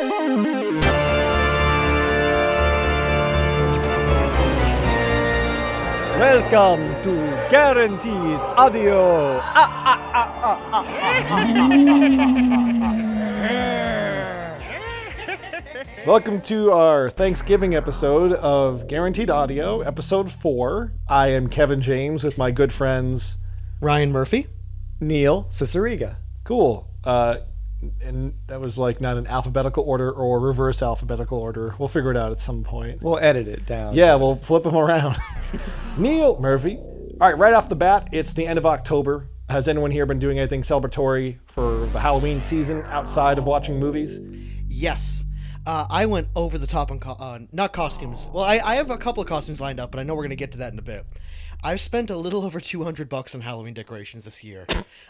Welcome to Guaranteed Audio. Welcome to our Thanksgiving episode of Guaranteed Audio, episode 4. I am Kevin James with my good friends Ryan Murphy, Neil Ciceriga. Cool. And that was like not an alphabetical order or reverse alphabetical order. We'll figure it out at some point. We'll edit it down. Yeah, we'll flip them around. Neil Murphy. All right, right off the bat, it's the end of October. Has anyone here been doing anything celebratory for the Halloween season outside of watching movies? yes. I went over the top on not costumes. Well, I have a couple of costumes lined up, but I know we're going to get to that in a bit. I've spent a little over $200 on Halloween decorations this year.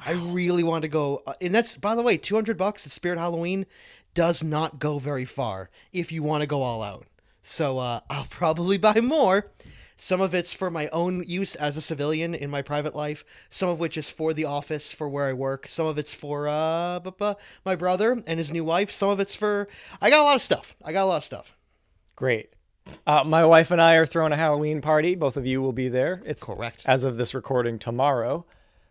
I really want to go, and that's, by the way, $200 at Spirit Halloween does not go very far if you want to go all out. So I'll probably buy more. Some of it's for my own use as a civilian in my private life. Some of which is for the office, for where I work. Some of it's for my brother and his new wife. Some of it's for... I got a lot of stuff. Great. My wife and I are throwing a Halloween party. Both of you will be there. It's correct. As of this recording tomorrow.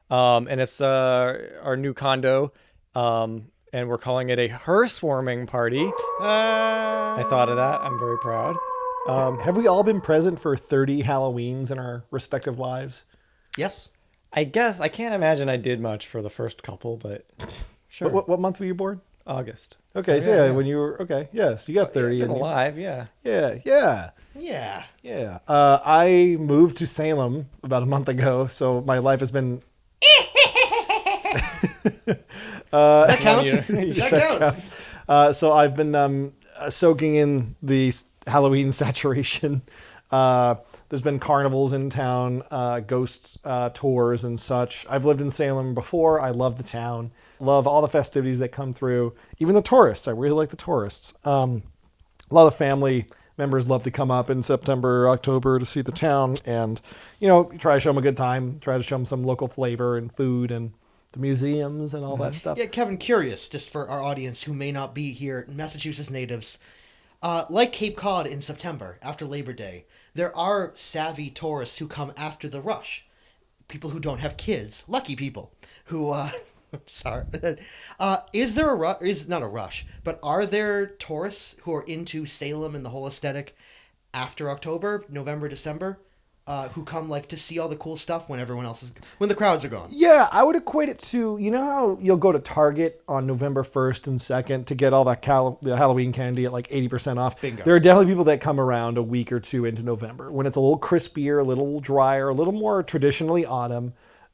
And it's our new condo. And we're calling it a hearse warming party. I thought of that. I'm very proud. Have we all been present for 30 Halloweens in our respective lives? Yes. I guess I can't imagine I did much for the first couple, but sure. What month were you born? August. Okay, so yeah, when you were... Okay, yes, you got 30. Been alive, yeah. Yeah. I moved to Salem about a month ago, so my life has been... That counts. That counts. So I've been soaking in the Halloween saturation. There's been carnivals in town, ghost tours and such. I've lived in Salem before. I love the town. Love all the festivities that come through. Even the tourists. I really like the tourists. A lot of family members love to come up in September, October to see the town and, try to show them a good time. Try to show them some local flavor and food and the museums and all that stuff. Yeah, Kevin, curious, just for our audience who may not be here, Massachusetts natives, like Cape Cod in September, after Labor Day, there are savvy tourists who come after the rush. People who don't have kids, lucky people, who, sorry. Is there not a rush, but are there tourists who are into Salem and the whole aesthetic after October, November, December? Who come to see all the cool stuff when when the crowds are gone. Yeah, I would equate it to, how you'll go to Target on November 1st and 2nd to get all that the Halloween candy at 80% off. Bingo. There are definitely people that come around a week or two into November when it's a little crispier, a little drier, a little more traditionally autumn,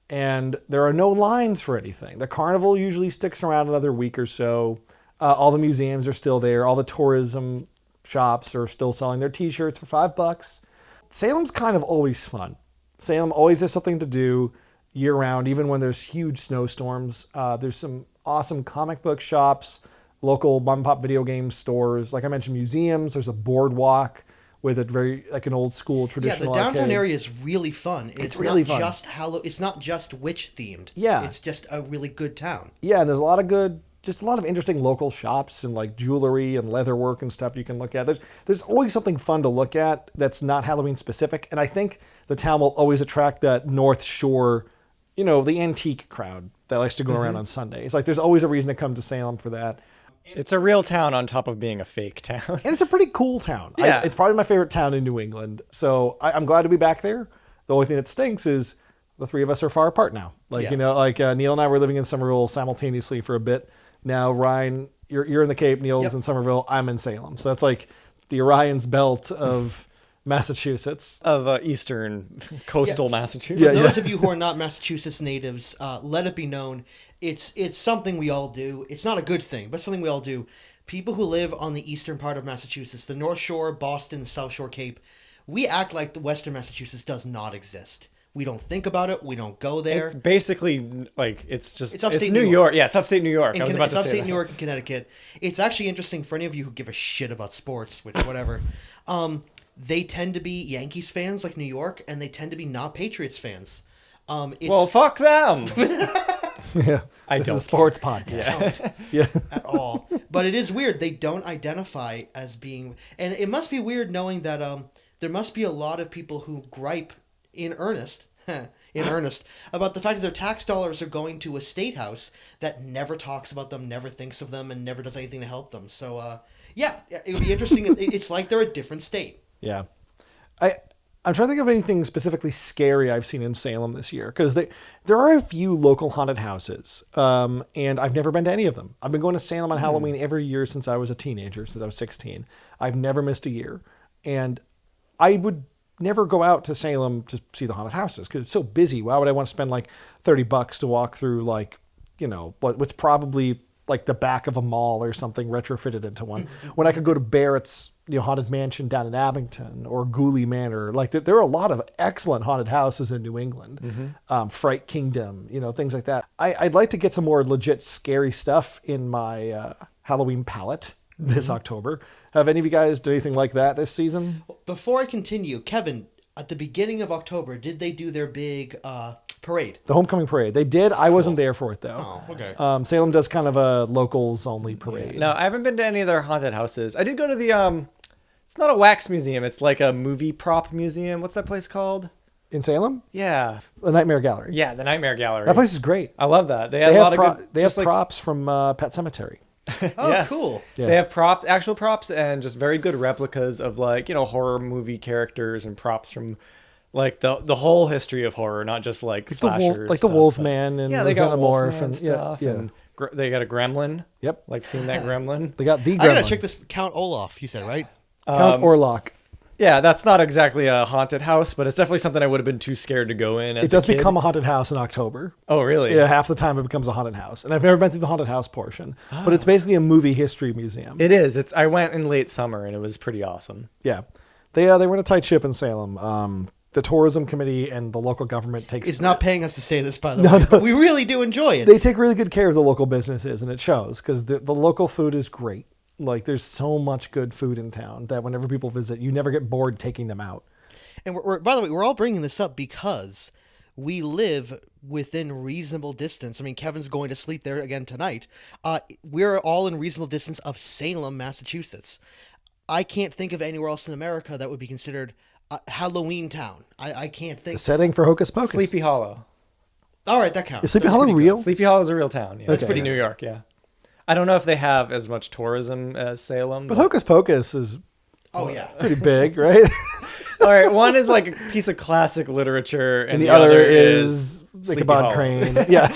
and there are no lines for anything. The carnival usually sticks around another week or so. All the museums are still there. All the tourism shops are still selling their t-shirts for $5. Salem's kind of always fun. Salem always has something to do year-round, even when there's huge snowstorms. There's some awesome comic book shops, local mom-and-pop video game stores. Like I mentioned, museums. There's a boardwalk with a very an old-school traditional Yeah, the downtown arcade. area is really fun. It's really not fun. It's not just witch-themed. Yeah. It's just a really good town. Yeah, and there's a lot of interesting local shops and jewelry and leatherwork and stuff you can look at. There's always something fun to look at that's not Halloween specific. And I think the town will always attract that North Shore, the antique crowd that likes to go around on Sundays. There's always a reason to come to Salem for that. It's a real town on top of being a fake town. And it's a pretty cool town. Yeah. It's probably my favorite town in New England. So I'm glad to be back there. The only thing that stinks is the three of us are far apart now. Neil and I were living in Somerville simultaneously for a bit. Now, Ryan, you're in the Cape, Neil's in Somerville, I'm in Salem. So that's the Orion's belt of Massachusetts. Of eastern coastal Massachusetts. For those of you who are not Massachusetts natives, let it be known, it's something we all do. It's not a good thing, but something we all do. People who live on the eastern part of Massachusetts, the North Shore, Boston, the South Shore, Cape, we act like the Western Massachusetts does not exist. We don't think about it. We don't go there. It's basically it's upstate New New York. Yeah, it's upstate New York. It's upstate New York and Connecticut. It's actually interesting for any of you who give a shit about sports, which whatever. They tend to be Yankees fans like New York, and they tend to be not Patriots fans. Well, fuck them. Yeah. I This don't is a sports podcast. Yeah. At all. But it is weird. They don't identify as being, and it must be weird knowing that there must be a lot of people who gripe in earnest, about the fact that their tax dollars are going to a state house that never talks about them, never thinks of them, and never does anything to help them. So, yeah, it would be interesting. It's like they're a different state. Yeah. I'm trying to think of anything specifically scary I've seen in Salem this year, because there are a few local haunted houses, and I've never been to any of them. I've been going to Salem on Halloween every year since I was a teenager, since I was 16. I've never missed a year. And I would never go out to Salem to see the haunted houses because it's so busy. Why would I want to spend like $30 to walk through what's probably like the back of a mall or something retrofitted into one when I could go to Barrett's haunted mansion down in Abington or Ghoulie Manor. Like there are a lot of excellent haunted houses in New England. Fright Kingdom, things like that. I'd like to get some more legit scary stuff in my Halloween palette this October. Have any of you guys done anything like that this season? Before I continue, Kevin, at the beginning of October, did they do their big parade? The homecoming parade. They did. I wasn't there for it though. Oh, okay. Salem does kind of a locals only parade. No, I haven't been to any of their haunted houses. I did go to the it's not a wax museum, it's like a movie prop museum. What's that place called? In Salem? Yeah. The Nightmare Gallery. Yeah, the Nightmare Gallery. That place is great. I love that. They have a lot of good They have props from Pet Sematary. Oh, Yes. cool. Yeah. They have actual props and just very good replicas of horror movie characters and props from like the whole history of horror, not just like slashers. Like the Wolfman and yeah, the they got Xenomorph Wolfman and stuff. Yeah. And they got a gremlin. Yep. Like seeing that gremlin. They got the I gotta Gremlin. check this. Count Olaf, you said, right? Count Orlok. Yeah, that's not exactly a haunted house, but it's definitely something I would have been too scared to go in. It does become a haunted house in October. Oh, really? Yeah, half the time it becomes a haunted house. And I've never been through the haunted house portion. But it's basically a movie history museum. It is. I went in late summer and it was pretty awesome. Yeah. They run a tight ship in Salem. The tourism committee and the local government takes... It's not paying us to say this, by the way, but we really do enjoy it. They take really good care of the local businesses, and it shows, because the local food is great. Like, there's so much good food in town that whenever people visit, you never get bored taking them out. And by the way, we're all bringing this up because we live within reasonable distance. I mean, Kevin's going to sleep there again tonight. We're all in reasonable distance of Salem, Massachusetts. I can't think of anywhere else in America that would be considered a Halloween town. I can't think. The setting for Hocus Pocus. Sleepy Hollow. All right, that counts. Is Sleepy That's Hollow pretty real? good. Sleepy Hollow is a real town. Yeah. It's Okay. pretty New York, yeah. I don't know if they have as much tourism as Salem. But Hocus Pocus is Oh, yeah. pretty big, right? All right, one is like a piece of classic literature, and And the other is Sleepy Ichabod Hollow. Crane. Yeah.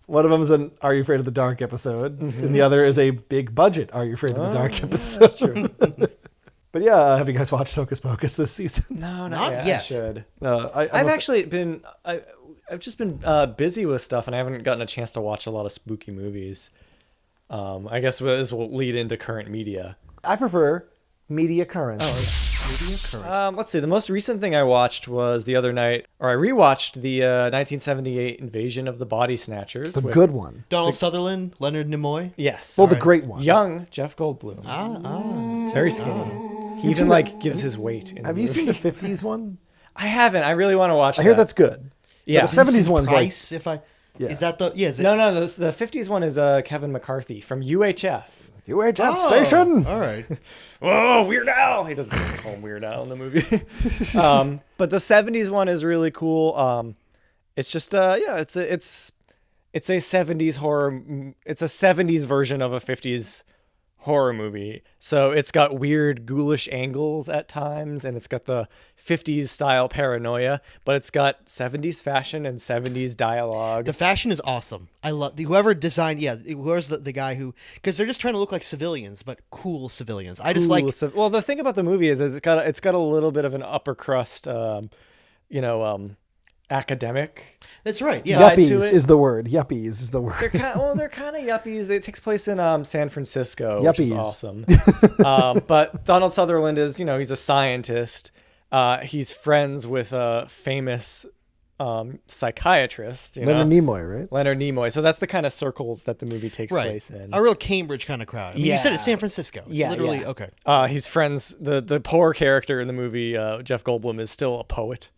One of them is an Are You Afraid of the Dark episode, and the other is a big budget Are You Afraid of the Dark episode. That's true. But yeah, have you guys watched Hocus Pocus this season? No, Not yet. yet. I should. I've Actually been. I've just been busy with stuff, and I haven't gotten a chance to watch a lot of spooky movies. I guess this will lead into current media. I prefer media current. Let's see. The most recent thing I watched was the other night, or I rewatched the 1978 Invasion of the Body Snatchers. The with- good one. Donald Sutherland, Leonard Nimoy. Yes. Well, the great one. Young Jeff Goldblum. Very skinny. He even like gives his weight. In Have the you movie. seen the 50s one? I haven't. I really want to watch. I hear that's good. Yeah. But the 70s one's like... Price, if I... Yeah. Is that the... Yeah, is it... No. The 50s one is Kevin McCarthy from UHF. UHF station! All right. Oh, Weird Al! He doesn't call him Weird Al in the movie. But the 70s one is really cool. It's just it's a 70s horror. It's a 70s version of a 50s horror movie. So it's got weird ghoulish angles at times, and it's got the 50s style paranoia, but it's got 70s fashion and 70s dialogue. The fashion is awesome. I love whoever designed. Yeah, whoever's the guy who, because they're just trying to look like civilians, but cool civilians. I just like. Well, the thing about the movie is it's got a little bit of an upper crust, academic. That's right. Yeah. Side to Yuppies it. is the word. Yuppies is the word. They're kind of yuppies. It takes place in San Francisco, which is Yuppies. awesome. But Donald Sutherland is, he's a scientist. He's friends with a famous psychiatrist. Leonard Nimoy, right? Leonard Nimoy. So that's the kind of circles that the movie takes Right. place in. A real Cambridge kind of crowd. I mean, you said Yeah. it's San Francisco. It's Yeah, literally yeah. okay. He's friends. The poor character in the movie, Jeff Goldblum, is still a poet.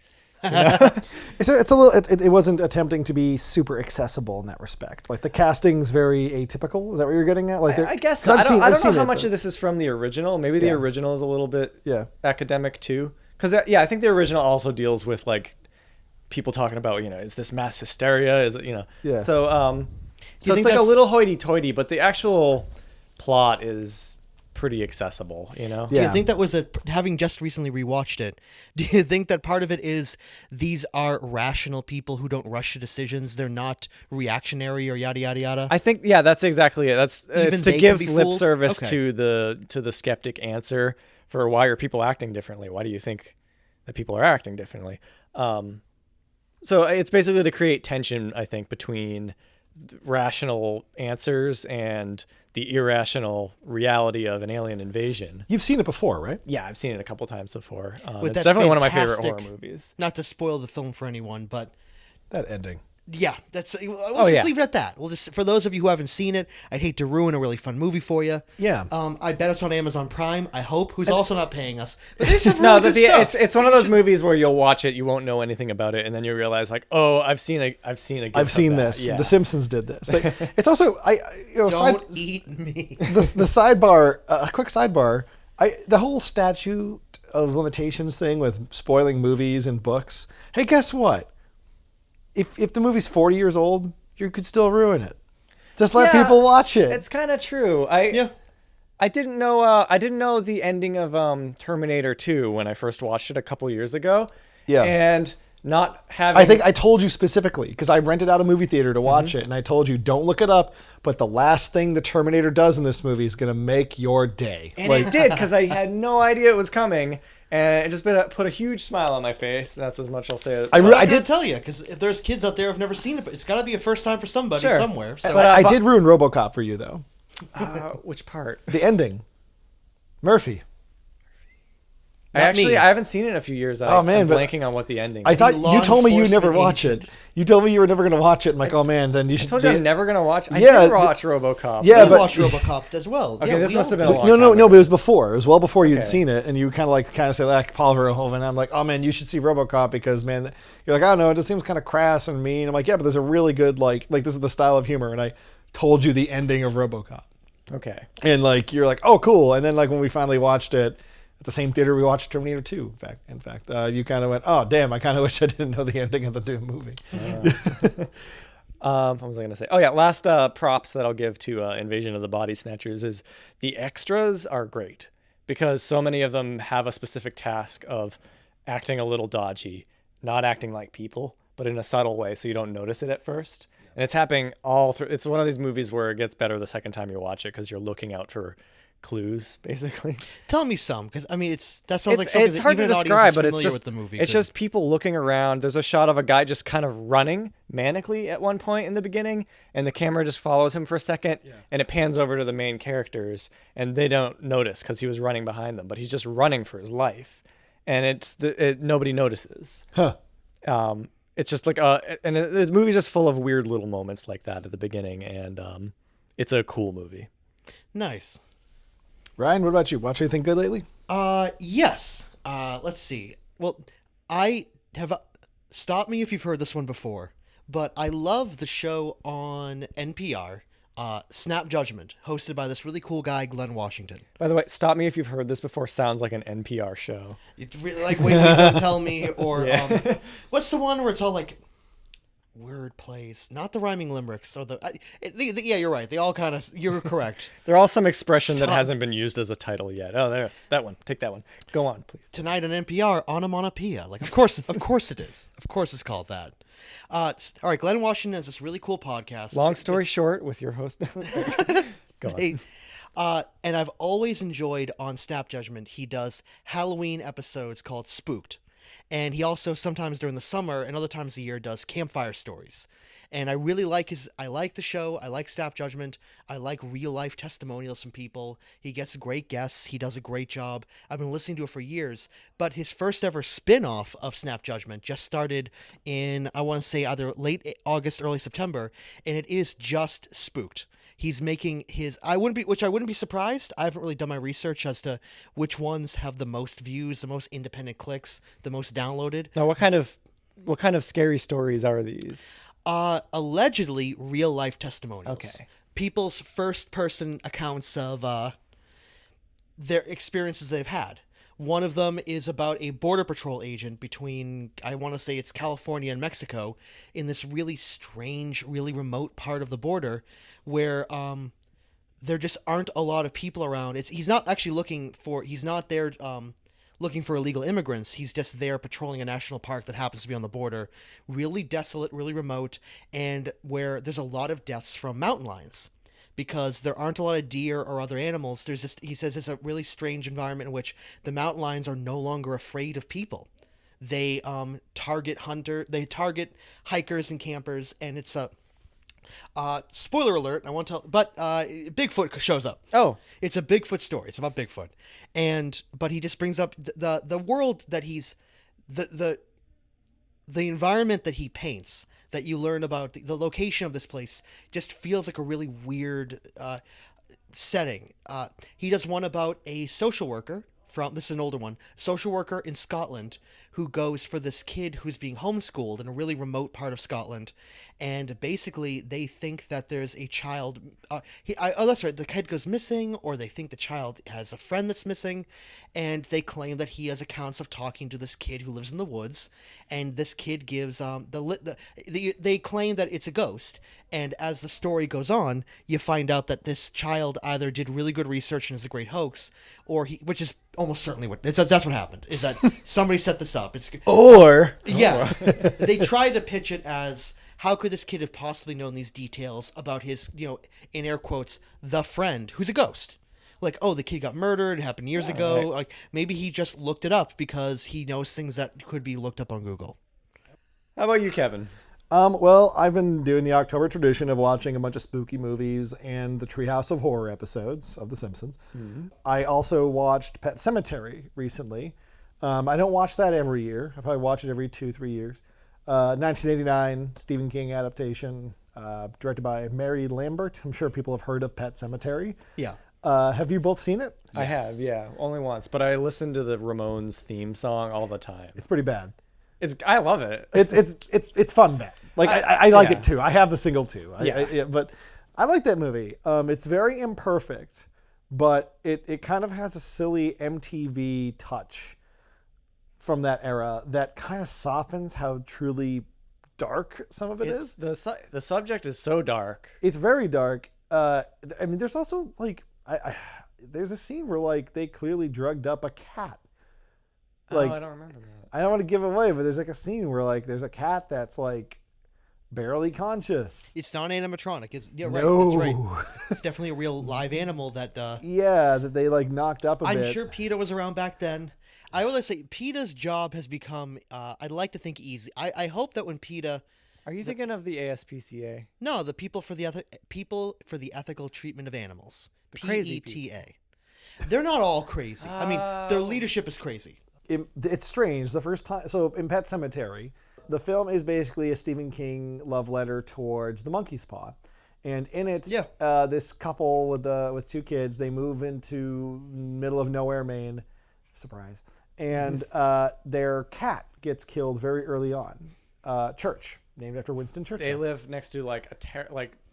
So it's a little. It wasn't attempting to be super accessible in that respect. Like the casting's very atypical. Is that what you're getting at? Like I guess 'cause so. I don't know seen how it, much but- of this is from the original. Maybe the Yeah. original is a little bit Yeah. academic too. Because I think the original also deals with like people talking about is this mass hysteria? Is it Yeah. So you it's think like a that's- little hoity-toity, but the actual plot is pretty accessible. Do Yeah. you think that was having just recently rewatched it? Do you think that part of it is these are rational people who don't rush to decisions? They're not reactionary or yada yada yada. I think that's exactly it. It's Even to they can give be lip fooled? service Okay. to the skeptic answer for why are people acting differently? Why do you think that people are acting differently? So it's basically to create tension, I think, between rational answers and the irrational reality of an alien invasion. You've seen it before, right? Yeah, I've seen it a couple times before. With It's that definitely one of my favorite fantastic- horror movies. Not to spoil the film for anyone, but That ending. yeah, that's. Let's just yeah. leave it at that. We'll just for those of you who haven't seen it, I'd hate to ruin a really fun movie for you. Yeah. I bet it's on Amazon Prime. I hope, who's also not paying us. But there's some really No, good but stuff. it's one of those movies where you'll watch it, you won't know anything about it, and then you realize like, oh, I've seen a. I've GIF seen of that. this. Yeah. The Simpsons did this. It's also Don't eat me. the sidebar. A quick sidebar. The whole statute of limitations thing with spoiling movies and books. Hey, guess what? If the movie's 40 years old, you could still ruin it. Just let Yeah, people watch it. It's kind of true. Yeah. I didn't know the ending of Terminator 2 when I first watched it a couple years ago. Yeah. And not having I think I told you specifically because I rented out a movie theater to watch it, and I told you don't look it up. But the last thing the Terminator does in this movie is going to make your day. and it did because I had no idea it was coming, and it just put a huge smile on my face. That's as much I'll say. I did tell you because there's kids out there who've never seen it, but it's got to be a first time for somebody Sure. somewhere. So But, I did ruin RoboCop for you though. Which part? The ending, Murphy. Not me. I haven't seen it in a few years. Oh, man, I'm but blanking on what the ending. I is. thought law you told me you never enforcement watch agent. it. You told me you were never going to watch it. I'm like, oh man, then you should. I told you I'm never gonna watch. I Yeah, did watch RoboCop. Yeah, we but- watched RoboCop as well. Okay, Yeah, this we must all have been a did. long No, time no, ago. but it was before. It was well before you'd Okay. seen it, and you kind of say like Paul Verhoeven. I'm like, oh man, you should see RoboCop because man, you're like, I don't know, it just seems kind of crass and mean. I'm like, yeah, but there's a really good like this is the style of humor, and I told you the ending of RoboCop, Okay. and like you're like, oh cool, and then like when we finally watched it at the same theater we watched Terminator 2. In fact, you kind of went, oh damn, I kind of wish I didn't know the ending of the Doom movie. What was I going to say? Oh, yeah. Last props that I'll give to Invasion of the Body Snatchers is the extras are great because so many of them have a specific task of acting a little dodgy, not acting like people, but in a subtle way so you don't notice it at first. And it's happening all through. It's one of these movies where it gets better the second time you watch it because you're looking out for clues, basically. Tell me some, because I mean, that sounds like something It's that hard even to an audience describe, that's but it's familiar just with the movie. it's could- just people looking around. There's a shot of a guy just kind of running manically at one point in the beginning, and the camera just follows him for a second, and it pans over to the main characters, and they don't notice because he was running behind them, but he's just running for his life, and nobody notices. Huh. It's just like the movie's just full of weird little moments like that at the beginning, and it's a cool movie. Nice. Ryan, what about you? Watch anything good lately? Yes. Let's see. Well, I have stop me if you've heard this one before, but I love the show on NPR, Snap Judgment, hosted by this really cool guy, Glenn Washington. By the way, stop me if you've heard this before. Sounds like an NPR show. Like wait, don't tell me, or what's the one where it's all like word plays, not the rhyming limericks, or yeah, you're right. They all kind of, you're correct. They're all some expression that Stop. hasn't been used as a title yet. Oh, there, that one. Take that one. Go on, please. Tonight on NPR, onomatopoeia. Like, of course it is. Of course it's called that. All right, Glenn Washington has this really cool podcast. Long story short, with your host. Go on. Hey, and I've always enjoyed on Snap Judgment, he does Halloween episodes called Spooked. And he also sometimes during the summer and other times of the year does campfire stories. And I really like I like the show. I like Snap Judgment. I like real life testimonials from people. He gets great guests. He does a great job. I've been listening to it for years. But his first ever spin-off of Snap Judgment just started in, I want to say either late August, early September. And it is just Spooked. He's making his, I wouldn't be surprised. I haven't really done my research as to which ones have the most views, the most independent clicks, the most downloaded. Now, what kind of what kind of scary stories are these? Allegedly real life testimonials. Okay. People's first person accounts of their experiences they've had. One of them is about a border patrol agent between, I want to say it's California and Mexico, in this really strange, really remote part of the border where there just aren't a lot of people around. He's not actually he's not there looking for illegal immigrants. He's just there patrolling a national park that happens to be on the border. Really desolate, really remote, and where there's a lot of deaths from mountain lions. Because there aren't a lot of deer or other animals. He says it's a really strange environment in which the mountain lions are no longer afraid of people. They target hikers and campers, and it's a spoiler alert. I won't tell, but Bigfoot shows up. Oh, It's a Bigfoot story. It's about Bigfoot, but he just brings up the world that he's the environment that he paints, that you learn about the location of this place, just feels like a really weird setting. He does one about a social worker this is an older one, social worker in Scotland who goes for this kid who's being homeschooled in a really remote part of Scotland, and basically they think that there's a child. That's right. The kid goes missing, or they think the child has a friend that's missing, and they claim that he has accounts of talking to this kid who lives in the woods, and this kid gives they claim that it's a ghost. And as the story goes on, you find out that this child either did really good research and is a great hoax, which is almost certainly that's what happened. Is that somebody set this up? Yeah, they tried to pitch it as, how could this kid have possibly known these details about his, in air quotes, the friend who's a ghost? Like, oh, the kid got murdered. It happened years ago. Right. Like, maybe he just looked it up because he knows things that could be looked up on Google. how about you, Kevin? Well, I've been doing the October tradition of watching a bunch of spooky movies and the Treehouse of Horror episodes of The Simpsons. Mm-hmm. I also watched Pet Sematary recently. I don't watch that every year. I probably watch it every 2-3 years. 1989 Stephen King adaptation, directed by Mary Lambert. I'm sure people have heard of Pet Sematary. Yeah. Have you both seen it? I have, yeah, only once, but I listen to the Ramones theme song all the time. It's pretty bad. I love it. It's fun bad. Like I like yeah. it too. I have the single too. Yeah. But I like that movie. It's very imperfect, but it kind of has a silly MTV touch from that era that kind of softens how truly dark some of it is. The subject is so dark. It's very dark. I mean, there's also like there's a scene where like they clearly drugged up a cat. Like, I don't remember that. I don't want to give it away, but there's like a scene where like there's a cat that's like barely conscious. It's not animatronic. Right. No. That's right. It's definitely a real live animal that. Yeah, that they like knocked up a bit. I'm sure PETA was around back then. I will say PETA's job has become, I'd like to think, easy. I hope that when PETA, Are you thinking of the ASPCA? no, the people for the ethical treatment of animals, The crazy PETA. They're not all crazy. I mean, their leadership is crazy. It's strange. The first time, so in Pet Sematary, the film is basically a Stephen King love letter towards the monkey's paw, and in it, this couple with 2 kids, they move into middle of nowhere, Maine, surprise, and their cat gets killed very early on. Church, named after Winston Churchill. They live next to like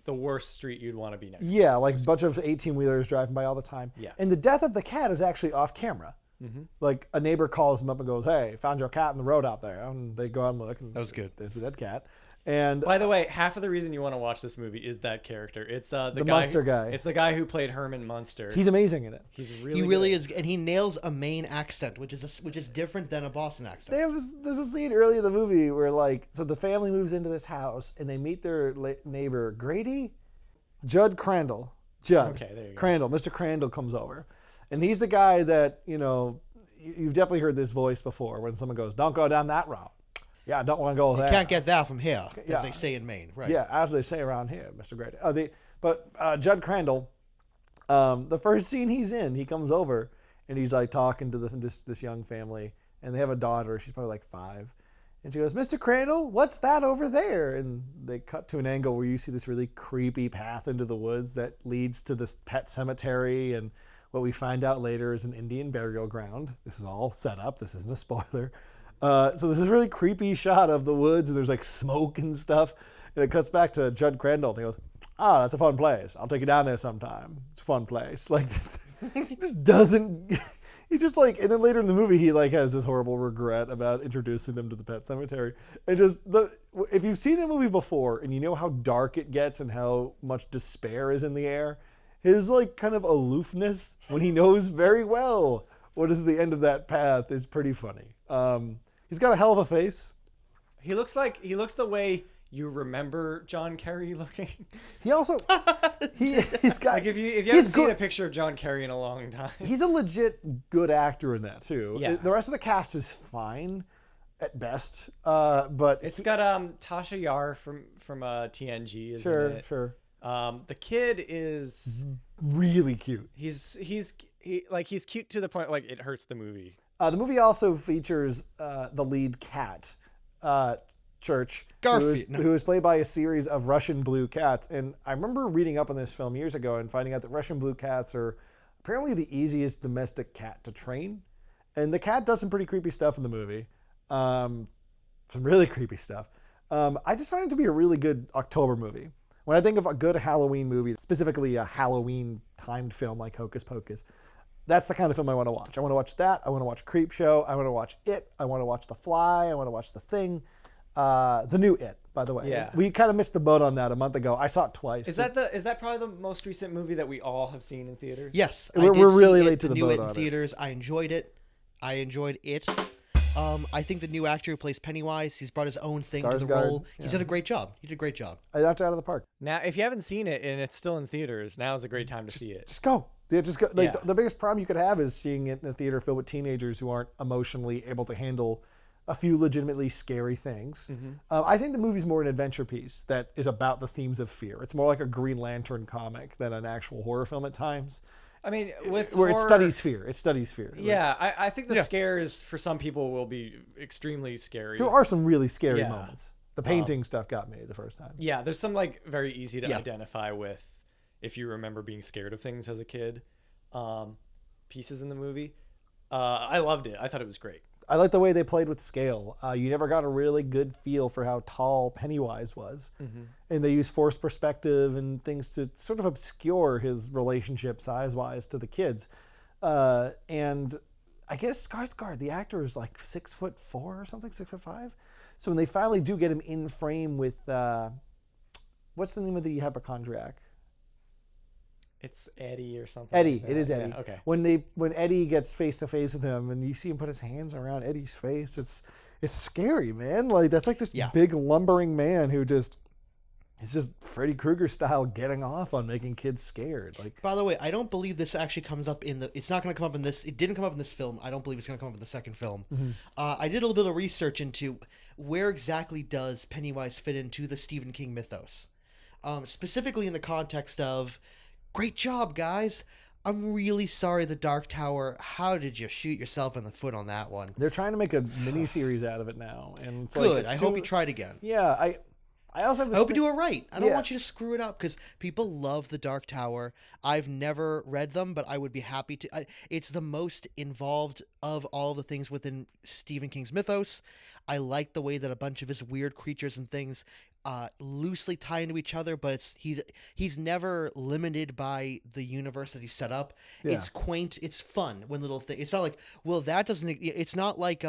the worst street you'd want to be next to. Yeah, like a bunch of 18-wheelers driving by all the time. Yeah. And the death of the cat is actually off camera. Mm-hmm. Like a neighbor calls them up and goes, "Hey, found your cat in the road out there." And they go out and look. And That was good. There's the dead cat. And By the way, half of the reason you want to watch this movie is that character. It's the guy, Munster guy. It's the guy who played Herman Munster. he's amazing in it. He's He really is, and he nails a Maine accent, which is different than a Boston accent. There's a scene early in the movie where so the family moves into this house and they meet their neighbor Grady, Judd Crandall. Okay, there you go. Crandall. Mr. Crandall comes over, and he's the guy that you've definitely heard this voice before when someone goes, "Don't go down that route." Yeah, I don't want to go there. You can't get that from here, Yeah. as they say in Maine, right? Yeah, as they say around here, Mr. Grady. But Judd Crandall, the first scene he's in, he comes over and he's like talking to this young family, and they have a daughter. She's probably like 5, and she goes, "Mr. Crandall, what's that over there?" And they cut to an angle where you see this really creepy path into the woods that leads to this pet cemetery, and what we find out later is an Indian burial ground. This is all set up. This isn't a spoiler. So this is a really creepy shot of the woods, and there's like smoke and stuff. And it cuts back to Judd Crandall, and he goes, "Ah, that's a fun place. I'll take you down there sometime. It's a fun place." Like, he just doesn't. He just like, and then later in the movie, he like has this horrible regret about introducing them to the pet cemetery. And just if you've seen the movie before and you know how dark it gets and how much despair is in the air, his like kind of aloofness when he knows very well what is the end of that path is pretty funny. He's got a hell of a face. He looks the way you remember John Kerry looking. He also he's got Like if you haven't seen a picture of John Kerry in a long time. He's a legit good actor in that too. Yeah. The rest of the cast is fine at best, but It's got Tasha Yar from TNG. Isn't sure, it? sure, The kid is really cute. he's cute to the point like it hurts the movie. The movie also features the lead cat, Church, Garfield. who is played by a series of Russian blue cats. And I remember reading up on this film years ago and finding out that Russian blue cats are apparently the easiest domestic cat to train. And the cat does some pretty creepy stuff in the movie. Some really creepy stuff. I just find it to be a really good October movie. When I think of a good Halloween movie, specifically a Halloween timed film like Hocus Pocus, that's the kind of film I want to watch. I want to watch that. I want to watch Creepshow. I want to watch It. I want to watch The Fly. I want to watch The Thing. The new It, by the way. Yeah. We kind of missed the boat on that a month ago. I saw it twice. Is that probably the most recent movie that we all have seen in theaters? Yes, We're I did see really it, late to the new boat It in on it. theaters. I enjoyed it. I think the new actor who plays Pennywise, he's brought his own thing to the Skarsgård, role. He's done a great job. He did a great job. I knocked it out of the park. Now, if you haven't seen it and it's still in theaters, now is a great time to see it. Just go. Yeah, just go. Like, Yeah. the biggest problem you could have is seeing it in a theater filled with teenagers who aren't emotionally able to handle a few legitimately scary things. I think the movie's more an adventure piece that is about the themes of fear. It's more like a Green Lantern comic than an actual horror film at times. I mean, with Where it horror- studies fear. It studies fear. Like, Yeah, I think the scares for some people will be extremely scary. there are some really scary Yeah. moments. The painting stuff got me the first time. Yeah, there's some like very easy to Yeah. identify with if you remember being scared of things as a kid. Pieces in the movie. I loved it. I thought it was great. I like the way they played with scale. You never got a really good feel for how tall Pennywise was. And they used forced perspective and things to sort of obscure his relationship size-wise to the kids. And I guess Skarsgård, the actor, is like 6'4" or something, 6'5". So when they finally do get him in frame with, what's the name of the hypochondriac? It's Eddie or something. Eddie. like that. It is Eddie. Yeah, okay. When Eddie gets face to face with him and you see him put his hands around Eddie's face, it's scary, man. Like that's like this big lumbering man who it's just Freddy Krueger style getting off on making kids scared. Like, By the way, I don't believe this actually comes up in the. It's not going to come up in this. It didn't come up in this film. I don't believe it's going to come up in the second film. I did a little bit of research into where exactly does Pennywise fit into the Stephen King mythos, specifically in the context of, great job, guys. I'm really sorry, The Dark Tower. How did you shoot yourself in the foot on that one? they're trying to make a mini series out of it now, and it's Good. Like, it's I too- hope you tried again. Yeah, I also have this. I hope you thing- do it right. I don't Yeah. want you to screw it up because people love The Dark Tower. I've never read them, but I would be happy to. It's the most involved of all the things within Stephen King's mythos. I like the way that a bunch of his weird creatures and things loosely tie into each other, but he's never limited by the universe that he set up. Yeah. It's quaint. It's fun when little things. It's not like, well, that doesn't. It's not like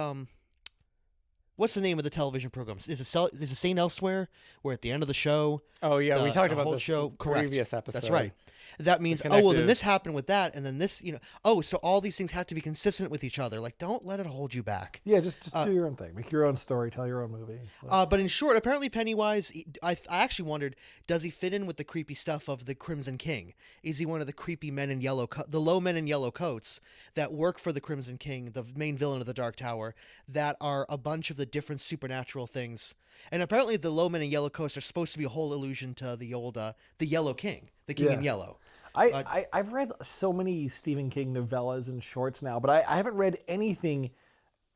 what's the name of the television program? Is it Saint Elsewhere? Where at the end of the show, Oh yeah, we talked the about whole this show. Correct. previous episode. That's right. That means, oh, well, then connective. this happened with that, and then this, oh, so all these things have to be consistent with each other. Like, don't let it hold you back. Yeah, just do your own thing. Make your own story. Tell your own movie. But in short, apparently Pennywise, I actually wondered, does he fit in with the creepy stuff of the Crimson King? Is he one of the creepy men in yellow, the low men in yellow coats that work for the Crimson King, the main villain of the Dark Tower, that are a bunch of the different supernatural things? And apparently the low men in yellow coats are supposed to be a whole allusion to the old, the Yellow King, the King in Yeah. Yellow. I've read so many Stephen King novellas and shorts now, but I haven't read anything,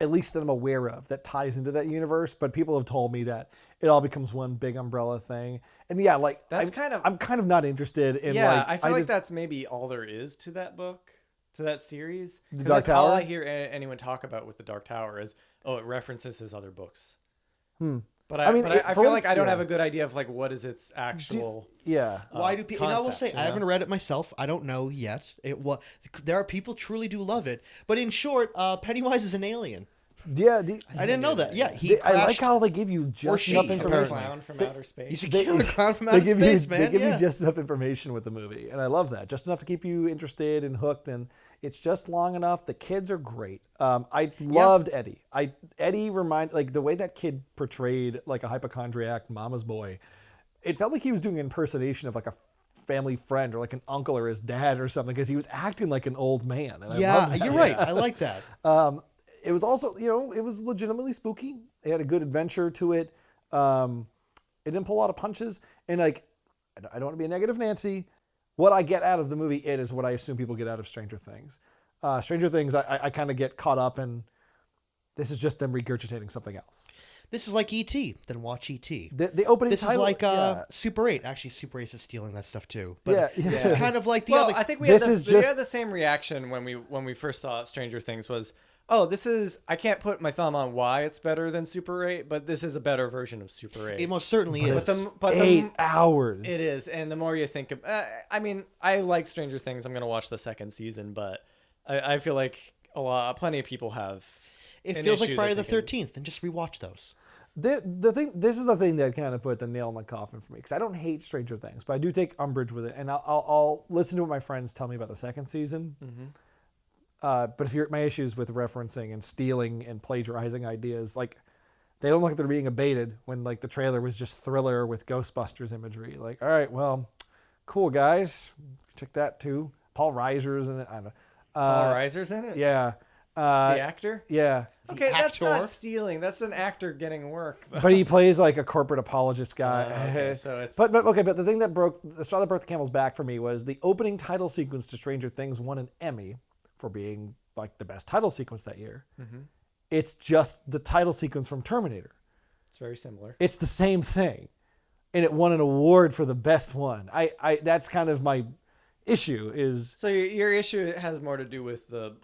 at least that I'm aware of, that ties into that universe. But people have told me that it all becomes one big umbrella thing. And yeah, like That's I'm kind of not interested in. Yeah, like, I feel like just- that's maybe all there is to that book. to that series? The 'Cause Dark that's all Tower? I hear anyone talk about with the Dark Tower is, oh, it references his other books. But I mean, I for feel what like it- I don't yeah. have a good idea of like what is its actual. Yeah. Why do people? And I will concept, say, I haven't read it myself. I don't know yet. There are people truly do love it. But in short, Pennywise is an alien. Yeah. I didn't know that. Yeah, I like how they give you just she, enough Killer information. clown from outer space. He's a They- killer clown from They outer give space, you man. they give yeah. you just enough information with the movie, and I love that. Just enough to keep you interested and hooked, and it's just long enough. The kids are great. I loved Eddie. Eddie like the way that kid portrayed like a hypochondriac mama's boy. It felt like he was doing an impersonation of like a family friend or like an uncle or his dad or something because he was acting like an old man. And I Yeah, loved that. you're right. I like that. It was also, it was legitimately spooky. It had a good adventure to it. It didn't pull a lot of punches. And like, I don't want to be a negative Nancy. What I get out of the movie It is what I assume people get out of Stranger Things. Stranger Things, I kind of get caught up in. This is just them regurgitating something else. This is like E.T. Then watch E.T. The opening This title, is like yeah. Super 8. Actually, Super 8 is stealing that stuff too. But Yeah, this yeah. is kind of like the Well, other. I think we This had is we just- had the same reaction when we first saw Stranger Things was, oh, this is, I can't put my thumb on why it's better than Super 8, but this is a better version of Super 8. It most certainly is. But 8 hours. It is, and the more you think of, I mean, I like Stranger Things. I'm gonna watch the second season, but I feel like plenty of people have. It an feels like issue Friday that the they can- 13th, and just rewatch those. This is the thing that kind of put the nail in the coffin for me because I don't hate Stranger Things, but I do take umbrage with it, and I'll listen to what my friends tell me about the second season. But if my issues with referencing and stealing and plagiarizing ideas, like they don't look like they're being abated when like the trailer was just thriller with Ghostbusters imagery. Like, all right, well, cool guys, check that too. Paul Reiser's in it. I don't know. Paul Reiser's in it. Yeah. The actor. Yeah. Okay, that's actor? not stealing. That's an actor getting work. though. But he plays like a corporate apologist guy. Okay, so it's. But the thing that broke the straw that broke the camel's back for me was the opening title sequence to Stranger Things won an Emmy for being like the best title sequence that year. It's just the title sequence from Terminator. It's very similar. It's the same thing, and it won an award for the best one. I that's kind of my issue is So your issue has more to do with the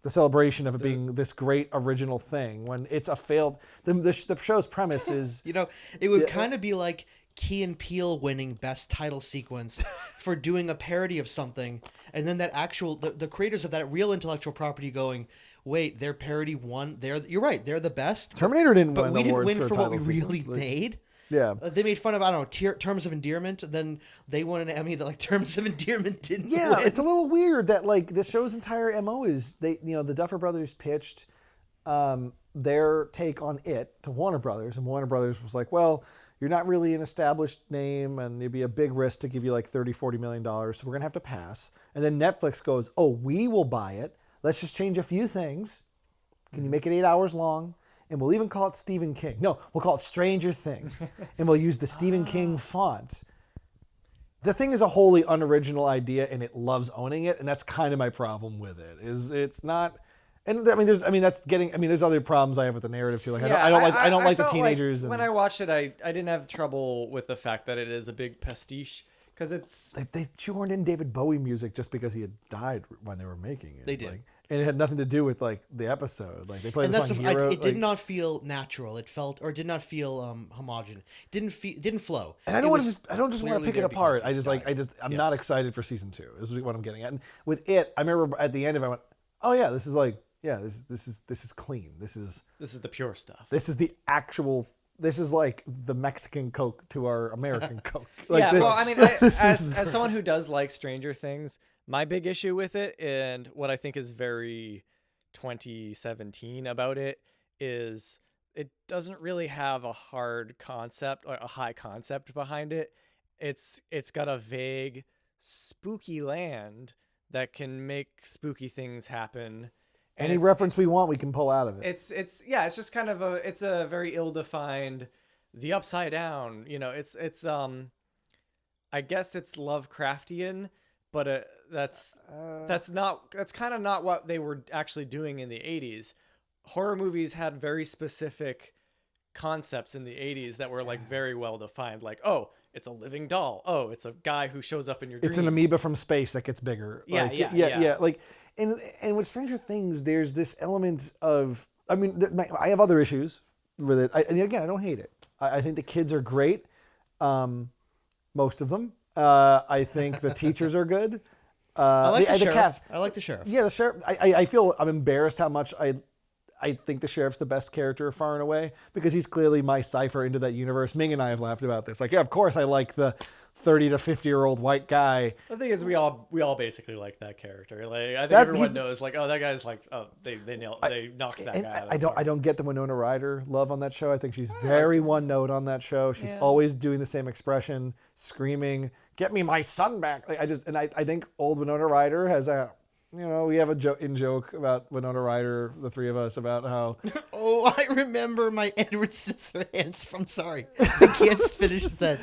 the celebration of it being this great original thing when it's a failed. The show's premise is You know, it would kind of be like Key and Peele winning best title sequence for doing a parody of something, and then that actual the creators of that real intellectual property going, wait, their parody won. You're right, they're the best. Terminator didn't but win we didn't awards win for what we title really sequence. Like, made. Yeah. They made fun of, I don't know, Terms of Endearment. Then they won an Emmy that like Terms of Endearment didn't Yeah, win. it's a little weird that like this show's entire MO is the Duffer Brothers pitched their take on it to Warner Brothers, and Warner Brothers was like, well, you're not really an established name and it'd be a big risk to give you like $30-40 million, so we're gonna have to pass. And then Netflix goes, oh, we will buy it. Let's just change a few things. Can you make it 8 hours long? And we'll even call it Stephen King. No, we'll call it Stranger Things. And we'll use the Stephen King font. The thing is a wholly unoriginal idea, and it loves owning it, and that's kind of my problem with it. Is it's not, and there's other problems I have with the narrative too. Like I don't like the felt teenagers. when I watched it, I didn't have trouble with the fact that it is a big pastiche because it's. They shoehorned in David Bowie music just because he had died when they were making it. They did. Like, and it had nothing to do with like the episode. Like they played And the that's song the, Hero. it did not feel natural. It felt or did not feel homogen. Didn't flow. And I don't want to just want to clearly pick it there apart. because I'm Yes. not excited for season 2. Is what I'm getting at. And with it, I remember at the end of it, I went, oh yeah, this is clean. This is the pure stuff. this is the actual. This is like the Mexican Coke to our American Coke. Yeah, Like well, I mean, this as is- someone who does like Stranger Things, my big issue with it and what I think is very 2017 about it is it doesn't really have a hard concept or a high concept behind it. It's got a vague spooky land that can make spooky things happen. And any it's- reference we want, we can pull out of it. it's just kind of it's a very ill-defined the upside down, it's I guess it's Lovecraftian, but that's kind of not what they were actually doing in the 80s. Horror movies had very specific concepts in the 80s that were like very well defined, like, oh, it's a living doll, oh, it's a guy who shows up in your dreams. It's an amoeba from space that gets bigger. Yeah, Like, yeah. Like and with Stranger Things, there's this element of, I mean, I have other issues with it. And again, I don't hate it. I think the kids are great, most of them. I think the teachers are good. I like the sheriff. cast. I like the sheriff. Yeah, the sheriff. I feel I'm embarrassed how much I think the sheriff's the best character far and away because he's clearly my cipher into that universe. Ming and I have laughed about this. Like, yeah, of course I like the 30 to 50-year-old white guy. The thing is, we all basically like that character. Like, I think everyone knows, like, oh, that guy's like, oh, they knocked that guy out. I don't get the Winona Ryder love on that show. I think she's very one note on that show. She's always doing the same expression, screaming, "Get me my son back!" Like, I think old Winona Ryder has a. We have a joke about Winona Ryder, the three of us, about how... Oh, I remember my Edward Scissorhands from... Sorry, I can't finish that.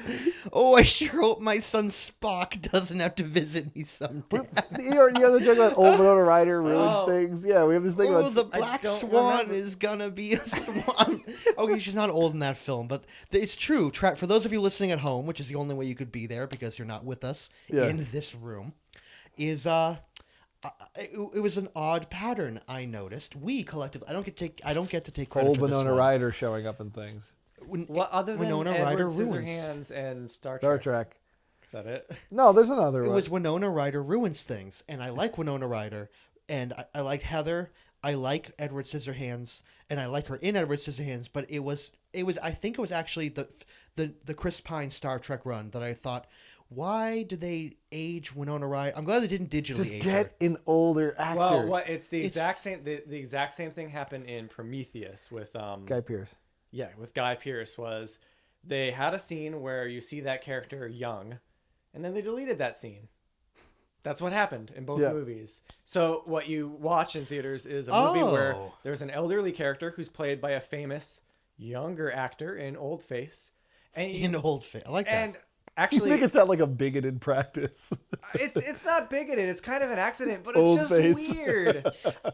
Oh, I sure hope my son Spock doesn't have to visit me someday. You know the joke about old Winona Ryder ruins things? Yeah, we have this thing about... the black swan is gonna be a swan. Okay, she's not old in that film, but it's true. For those of you listening at home, which is the only way you could be there because you're not with us in this room, is... It was an odd pattern I noticed. We collectively, I don't get to take credit old for this Winona one. Ryder showing up in things. What other than Winona Edward Ryder ruins. Scissorhands and Star Star Trek? Trek. Is that it? No, there's another It one. was Winona Ryder ruins things, and I like Winona Ryder, and I like Heather. I like Edward Scissorhands, and I like her in Edward Scissorhands. But it was. I think it was actually the Chris Pine Star Trek run that I thought. Why did they age Winona Ryder? I'm glad they didn't digitally Just age get her. an older actor. Well, it's the exact same. The exact same thing happened in Prometheus with Guy Pearce. Yeah, with Guy Pearce. Was they had a scene where you see that character young, and then they deleted that scene. That's what happened in both movies. So what you watch in theaters is a movie where there's an elderly character who's played by a famous younger actor in old face. In old face, I like that. And actually, You make it sound like a bigoted practice. it's not bigoted. It's kind of an accident, but Old it's just face. weird.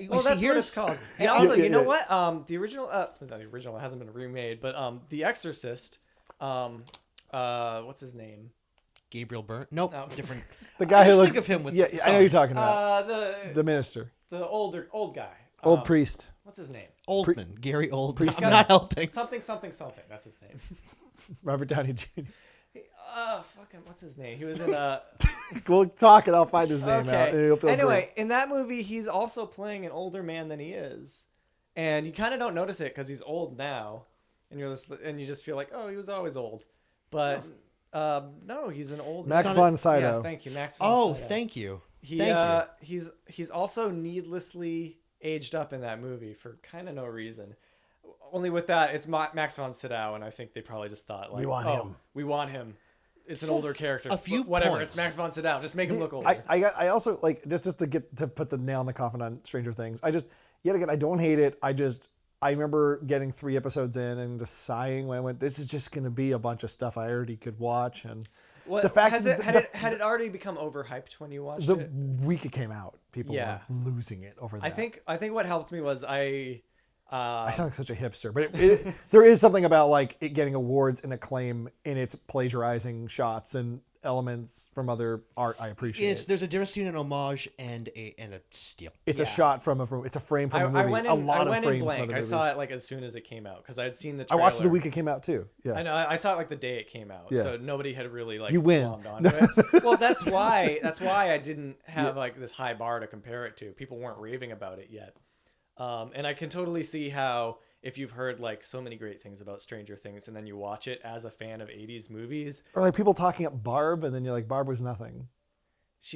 Well, see, that's what it's called. And Yeah, also, yeah, you know yeah. what? The original hasn't been remade, but The Exorcist. What's his name? Gabriel Byrne? Nope, No. different. The guy who just looks... think of him with. Yeah, I know sorry. who you're talking about. The minister. old guy. Old priest. What's his name? Oldman, Gary Oldman. Priest I'm guy. not helping. Something. That's his name. Robert Downey Jr. Fucking what's his name? He was in We'll talk and I'll find his name out. And Okay. you'll feel Anyway, in that movie, he's also playing an older man than he is, and you kind of don't notice it because he's old now, and you just feel like, oh, he was always old, but no, he's an old Max von Sydow. Yes, thank you, Max von Oh, Sydow. thank you. Thank you. He's also needlessly aged up in that movie for kind of no reason. Only with that, it's Max von Sydow, and I think they probably just thought, like, we want him. It's an older character. A few whatever. points. It's Max von Sydow. Just make him look older. I also like just to put the nail in the coffin on Stranger Things. Yet again, I don't hate it. I remember getting 3 episodes in and just sighing when I went, this is just going to be a bunch of stuff I already could watch. And What, the fact had it already become overhyped when you watched the it? week it came out, people were losing it over that. I think what helped me was I sound like such a hipster, but there is something about like it getting awards and acclaim in its plagiarizing shots and elements from other art I appreciate. There's a difference between an homage and a steal. It's a shot from it's a frame from a movie. I went in frames from blank. other I movies. saw it like as soon as it came out because I had seen the I trailer. watched it the week it came out too. Yeah. I know. I saw it like the day it came out, Yeah. so nobody had really like You win. glommed onto it. Well, that's why I didn't have like this high bar to compare it to. People weren't raving about it yet, and I can totally see how if you've heard like so many great things about Stranger Things and then you watch it as a fan of 80s movies, Or like people talking up Barb and then you're like, Barb was nothing.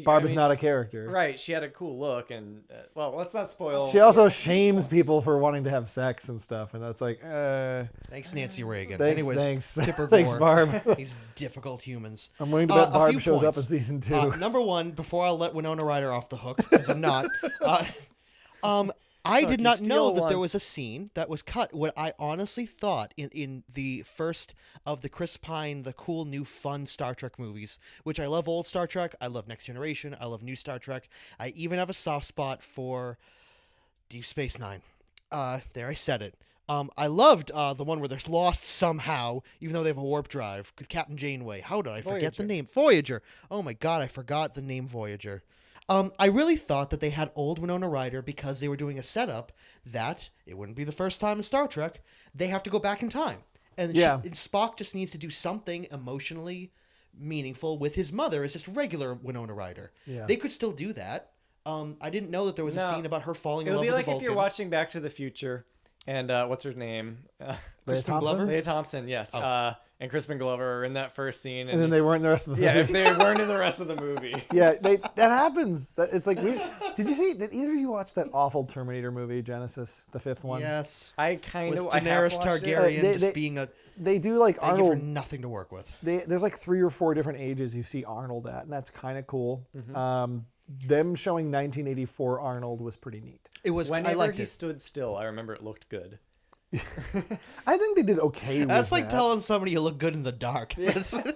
Barb is not a character. Right, she had a cool look, and well, let's not spoil. She also shames people for wanting to have sex and stuff, and that's like, Thanks, Nancy Reagan. thanks, Anyways, thanks, Tipper thanks, Gore. Barb. These difficult humans. I'm willing to bet A Barb few shows up points. in season 2. Number one, before I let Winona Ryder off the hook, because I'm not. I did you not steal know that there once. was a scene that was cut. What I honestly thought in the first of the Chris Pine, the cool new fun Star Trek movies, which I love old Star Trek, I love Next Generation, I love new Star Trek. I even have a soft spot for Deep Space Nine. There, I said it. I loved the one where they're lost somehow, even though they have a warp drive, with Captain Janeway. How did I forget the name? Voyager. Oh my god, I forgot the name Voyager. I really thought that they had old Winona Ryder because they were doing a setup that it wouldn't be the first time in Star Trek they have to go back in time, and Yeah. Spock just needs to do something emotionally meaningful with his mother as just regular Winona Ryder. Yeah. They could still do that. I didn't know that there was a No. scene about her falling in It'll love be with like the if Vulcan. you're watching Back to the Future, and what's her name? Crispin Thompson? Glover? Leah Thompson, yes. And Crispin Glover are in that first scene. And then they weren't in the rest of the yeah, movie. if they weren't in the rest of the movie. Yeah, that happens. It's like, did you see? Did either of you watch that awful Terminator movie, Genesis, the 5th one? Yes. I kind With of Daenerys Targaryen They- just being a... They do like They give her Arnold. nothing to work with. There's like 3 or 4 different ages you see Arnold at, and that's kind of cool. Them showing 1984 Arnold was pretty neat. It was... I Whenever liked he it. stood still, I remember it looked good. I think they did okay with That's like that. telling somebody you look good in the dark. But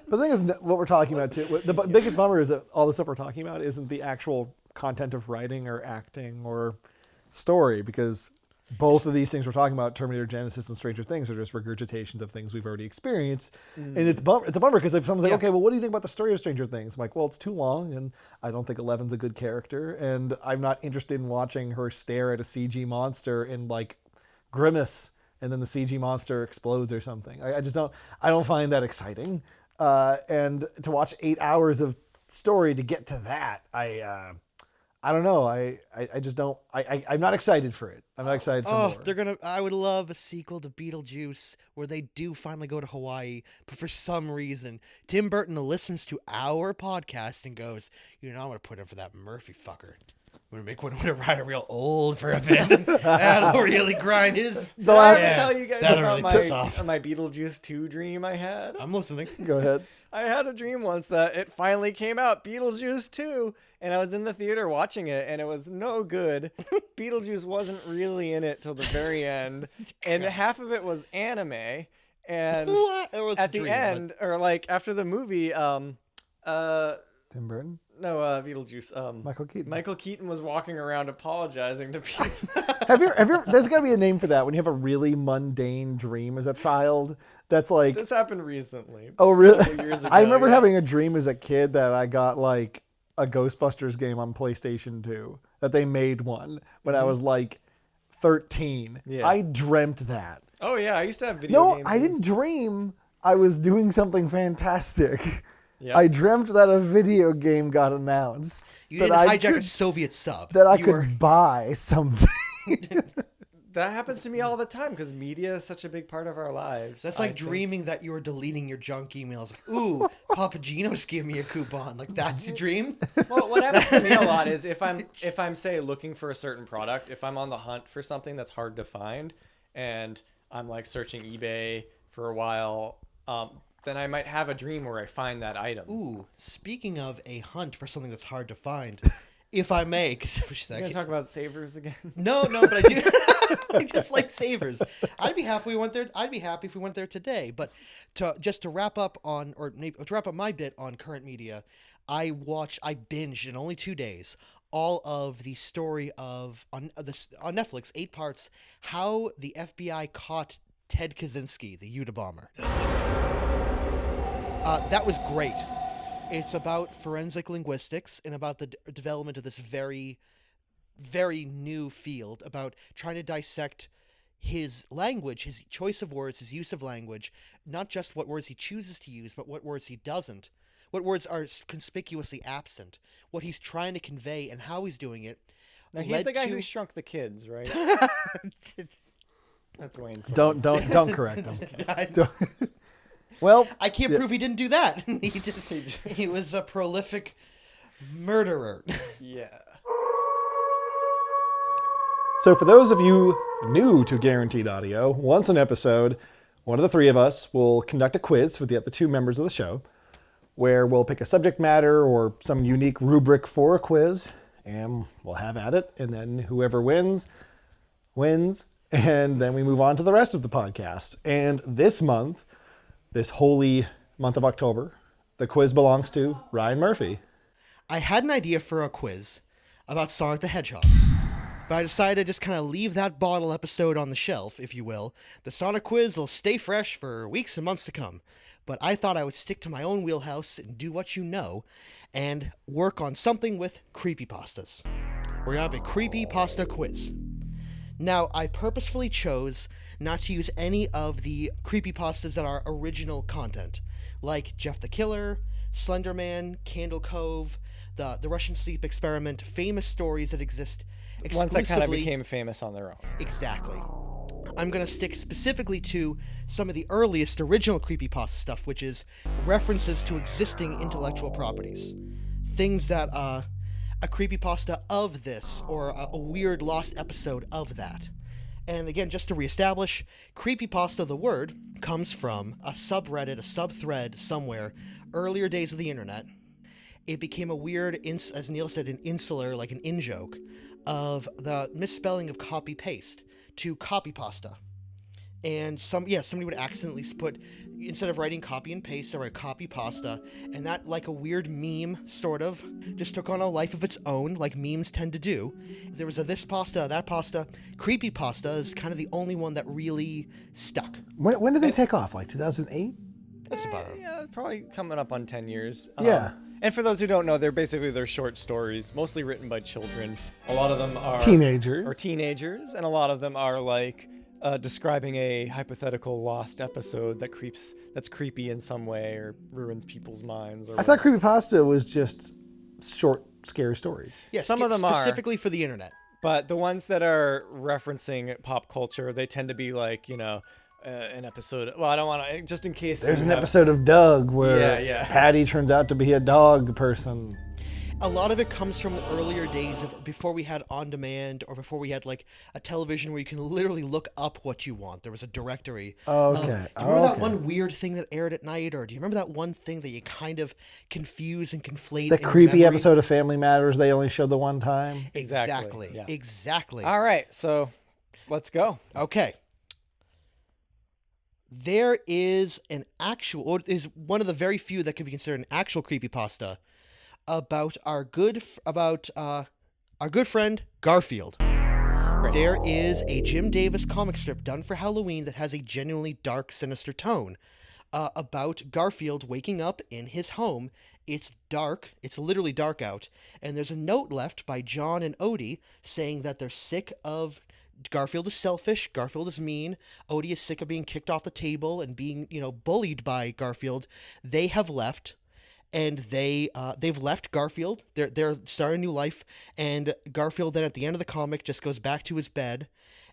the thing is, what we're talking about too, the biggest bummer is that all the stuff we're talking about isn't the actual content of writing or acting or story, because both of these things we're talking about, Terminator Genesis and Stranger Things, are just regurgitations of things we've already experienced. And it's a bummer because if someone's like, Yeah. okay, well, what do you think about the story of Stranger Things? I'm like, well, it's too long, and I don't think Eleven's a good character, and I'm not interested in watching her stare at a CG monster and like grimace, and then the CG monster explodes or something. I just don't. I don't find that exciting. And to watch 8 hours of story to get to that, I don't know. I just don't. I'm not excited for it. I'm not excited for Oh, more. they're gonna... I would love a sequel to Beetlejuice where they do finally go to Hawaii, but for some reason, Tim Burton listens to our podcast and goes, I'm gonna put in for that Murphy fucker. I'm gonna make Winona Ryder real old for a bit. That'll really grind his... Did I ever Yeah, tell you guys that'll about really piss off. my Beetlejuice 2 dream I had? I'm listening. Go ahead. I had a dream once that it finally came out, Beetlejuice 2, and I was in the theater watching it, and it was no good. Beetlejuice wasn't really in it till the very end, and half of it was anime, and What? It was a at the dream, end, or like after the movie, Tim Burton, Beetlejuice, Michael Keaton. Michael Keaton was walking around apologizing to people. Have you? There's got to be a name for that when you have a really mundane dream as a child. That's like, This happened recently. oh really? couple years I ago, remember yeah. having a dream as a kid that I got like a Ghostbusters game on PlayStation 2. That they made one when I was like 13. Yeah. I dreamt that. Oh yeah, I used to have video No, games. I didn't dream I was doing something fantastic. Yeah. I dreamt that a video game got announced. You that didn't I hijack a could, Soviet sub. that I You could were- buy someday. That happens to me all the time because media is such a big part of our lives. That's I like think. dreaming that you were deleting your junk emails. Like, ooh, Papagino's gave me a coupon. Like, that's your dream? Well, what happens to me a lot is if I'm say looking for a certain product, if I'm on the hunt for something that's hard to find, and I'm like searching eBay for a while, then I might have a dream where I find that item. Ooh, speaking of a hunt for something that's hard to find, if I may, because We're gonna talk about savers again. No, but I do. I just like savers. I'd be happy if we went there. I'd be happy if we went there today. But to wrap up on, or maybe to wrap up my bit on current media, I binged in only 2 days all of the story of on Netflix, 8 parts, how the FBI caught Ted Kaczynski, the Unabomber. That was great. It's about forensic linguistics and about the development of this very, very new field about trying to dissect his language, his choice of words, his use of language, not just what words he chooses to use, but what words he doesn't, what words are conspicuously absent, what he's trying to convey and how he's doing it. Now he's the guy who shrunk the kids, right? That's Wayne's. don't correct him. Don't. Well, I can't prove he didn't do that. He was a prolific murderer. Yeah. so for those of you new to Guaranteed Audio, once an episode, one of the 3 of us will conduct a quiz for the other 2 members of the show, where we'll pick a subject matter or some unique rubric for a quiz, and we'll have at it, and then whoever wins, and then we move on to the rest of the podcast. And this month, this holy month of October, the quiz belongs to Ryan Murphy. I had an idea for a quiz about Sonic the Hedgehog, but I decided to just kind of leave that bottle episode on the shelf, if you will. The Sonic quiz will stay fresh for weeks and months to come, but I thought I would stick to my own wheelhouse and do what you know, and work on something with creepypastas. We're gonna have a creepypasta quiz. Now, I purposefully chose not to use any of the creepypastas that are original content, like Jeff the Killer, Slenderman, Candle Cove, the Russian sleep experiment, famous stories that exist exclusively. Ones that kind of became famous on their own. Exactly. I'm going to stick specifically to some of the earliest original creepypasta stuff, which is references to existing intellectual properties. Things that a creepypasta of this, or a weird lost episode of that. And again, just to reestablish, creepypasta, the word, comes from a subreddit, a subthread somewhere, earlier days of the internet. It became a weird, as Neil said, an insular, like an in-joke, of the misspelling of copy-paste to copypasta. And somebody would accidentally put, instead of writing copy and paste, they write copy pasta, and that, like a weird meme, sort of, just took on a life of its own, like memes tend to do. There was a this pasta, that pasta. Creepy pasta is kind of the only one that really stuck. When did they take off? Like 2008? That's about it. Yeah, probably coming up on 10 years. Yeah. And for those who don't know, they're short stories, mostly written by children. A lot of them are Teenagers. and a lot of them are like describing a hypothetical lost episode that's creepy in some way or ruins people's minds. I thought creepypasta was just short, scary stories. Yeah, Some of them are. specifically for the internet. But the ones that are referencing pop culture, they tend to be like, an episode. Well, I don't want to, just in case. There's an episode of Doug where Yeah. Patty turns out to be a dog person. A lot of it comes from the earlier days of before we had on demand, or before we had like a television where you can literally look up what you want. There was a directory. Okay. Do you remember that one weird thing that aired at night, or do you remember that one thing that you kind of confuse and conflate? The in your creepy memory? episode of Family Matters they only showed the one time. Exactly. Yeah. Exactly. All right, so let's go. Okay. There is an actual, or is one of the very few that could be considered an actual creepypasta about our good friend Garfield. Great. There is a Jim Davis comic strip done for Halloween that has a genuinely dark, sinister tone about Garfield waking up in his home. It's dark. It's literally dark out. And there's a note left by John and Odie saying that they're sick of Garfield is selfish. Garfield is mean. Odie is sick of being kicked off the table and being, bullied by Garfield. They have left. And they've left Garfield. They're starting a new life, and Garfield then at the end of the comic just goes back to his bed,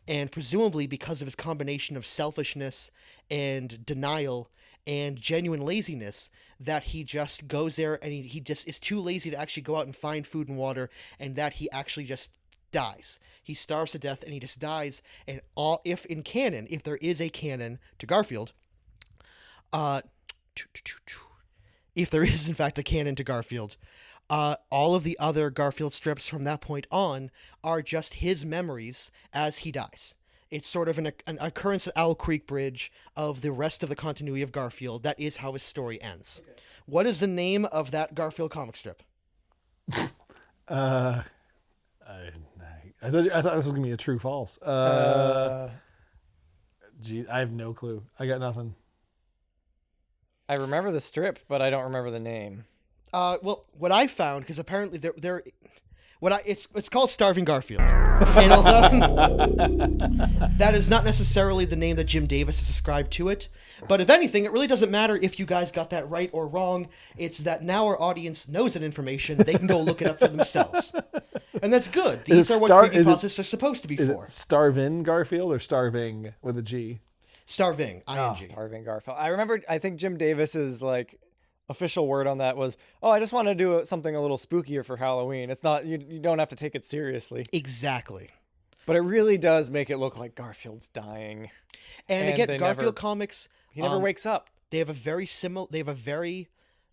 and presumably because of his combination of selfishness and denial and genuine laziness, that he just goes there and he just is too lazy to actually go out and find food and water, and that he actually just dies. He starves to death and he just dies. And if there is a canon to Garfield, if there is, in fact, a canon to Garfield, all of the other Garfield strips from that point on are just his memories as he dies. It's sort of an occurrence at Owl Creek Bridge of the rest of the continuity of Garfield. That is how his story ends. Okay. What is the name of that Garfield comic strip? I thought this was going to be a true false. Gee, I have no clue. I got nothing. I remember the strip, but I don't remember the name. Well, what I found, because apparently it's called Starving Garfield. And although that is not necessarily the name that Jim Davis has ascribed to it, but if anything, it really doesn't matter if you guys got that right or wrong. It's that now our audience knows that information. They can go look it up for themselves. And that's good. These are what creepypastas are supposed to be for. Starvin Garfield or Starving with a G? Starving, I-N-G. Starving Garfield. I think Jim Davis's official word on that was, I just want to do something a little spookier for Halloween. It's not, you don't have to take it seriously. Exactly. But it really does make it look like Garfield's dying. And again, Garfield comics, he never wakes up. They have a very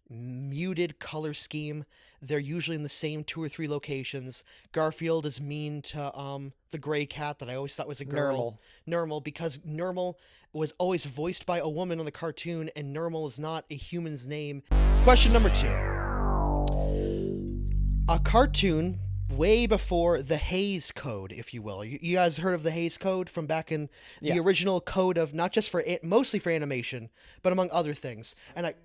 muted color scheme. They're usually in the same 2 or 3 locations. Garfield is mean to the gray cat that I always thought was a girl. Nermal, because Nermal was always voiced by a woman on the cartoon, and Nermal is not a human's name. Question number 2. A cartoon way before the Hays Code, if you will. You guys heard of the Hays Code from back in the original code of not just mostly for animation, but among other things. And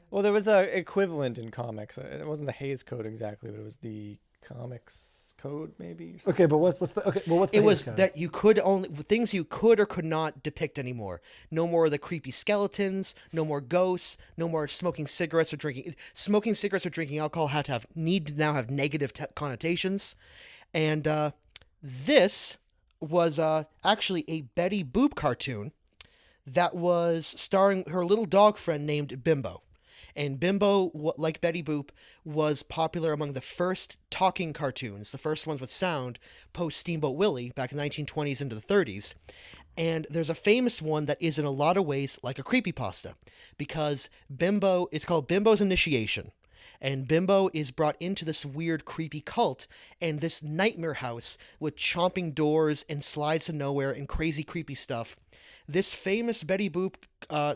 Well, there was a equivalent in comics. It wasn't the Hays Code exactly, but it was the comics code maybe. Or something. Okay, but what's the okay? Well, what's the It was Hays Code? that you could only things you could or could not depict anymore. No more of the creepy skeletons. No more ghosts. No more smoking cigarettes or drinking. Smoking cigarettes or drinking alcohol had to have need to now have negative connotations, and this was actually a Betty Boop cartoon that was starring her little dog friend named Bimbo. And Bimbo, like Betty Boop, was popular among the first talking cartoons, the first ones with sound, post Steamboat Willie, back in the 1920s into the 30s. And there's a famous one that is in a lot of ways like a creepypasta, because Bimbo, it's called Bimbo's Initiation. And Bimbo is brought into this weird, creepy cult and this nightmare house with chomping doors and slides to nowhere and crazy, creepy stuff. This famous Betty Boop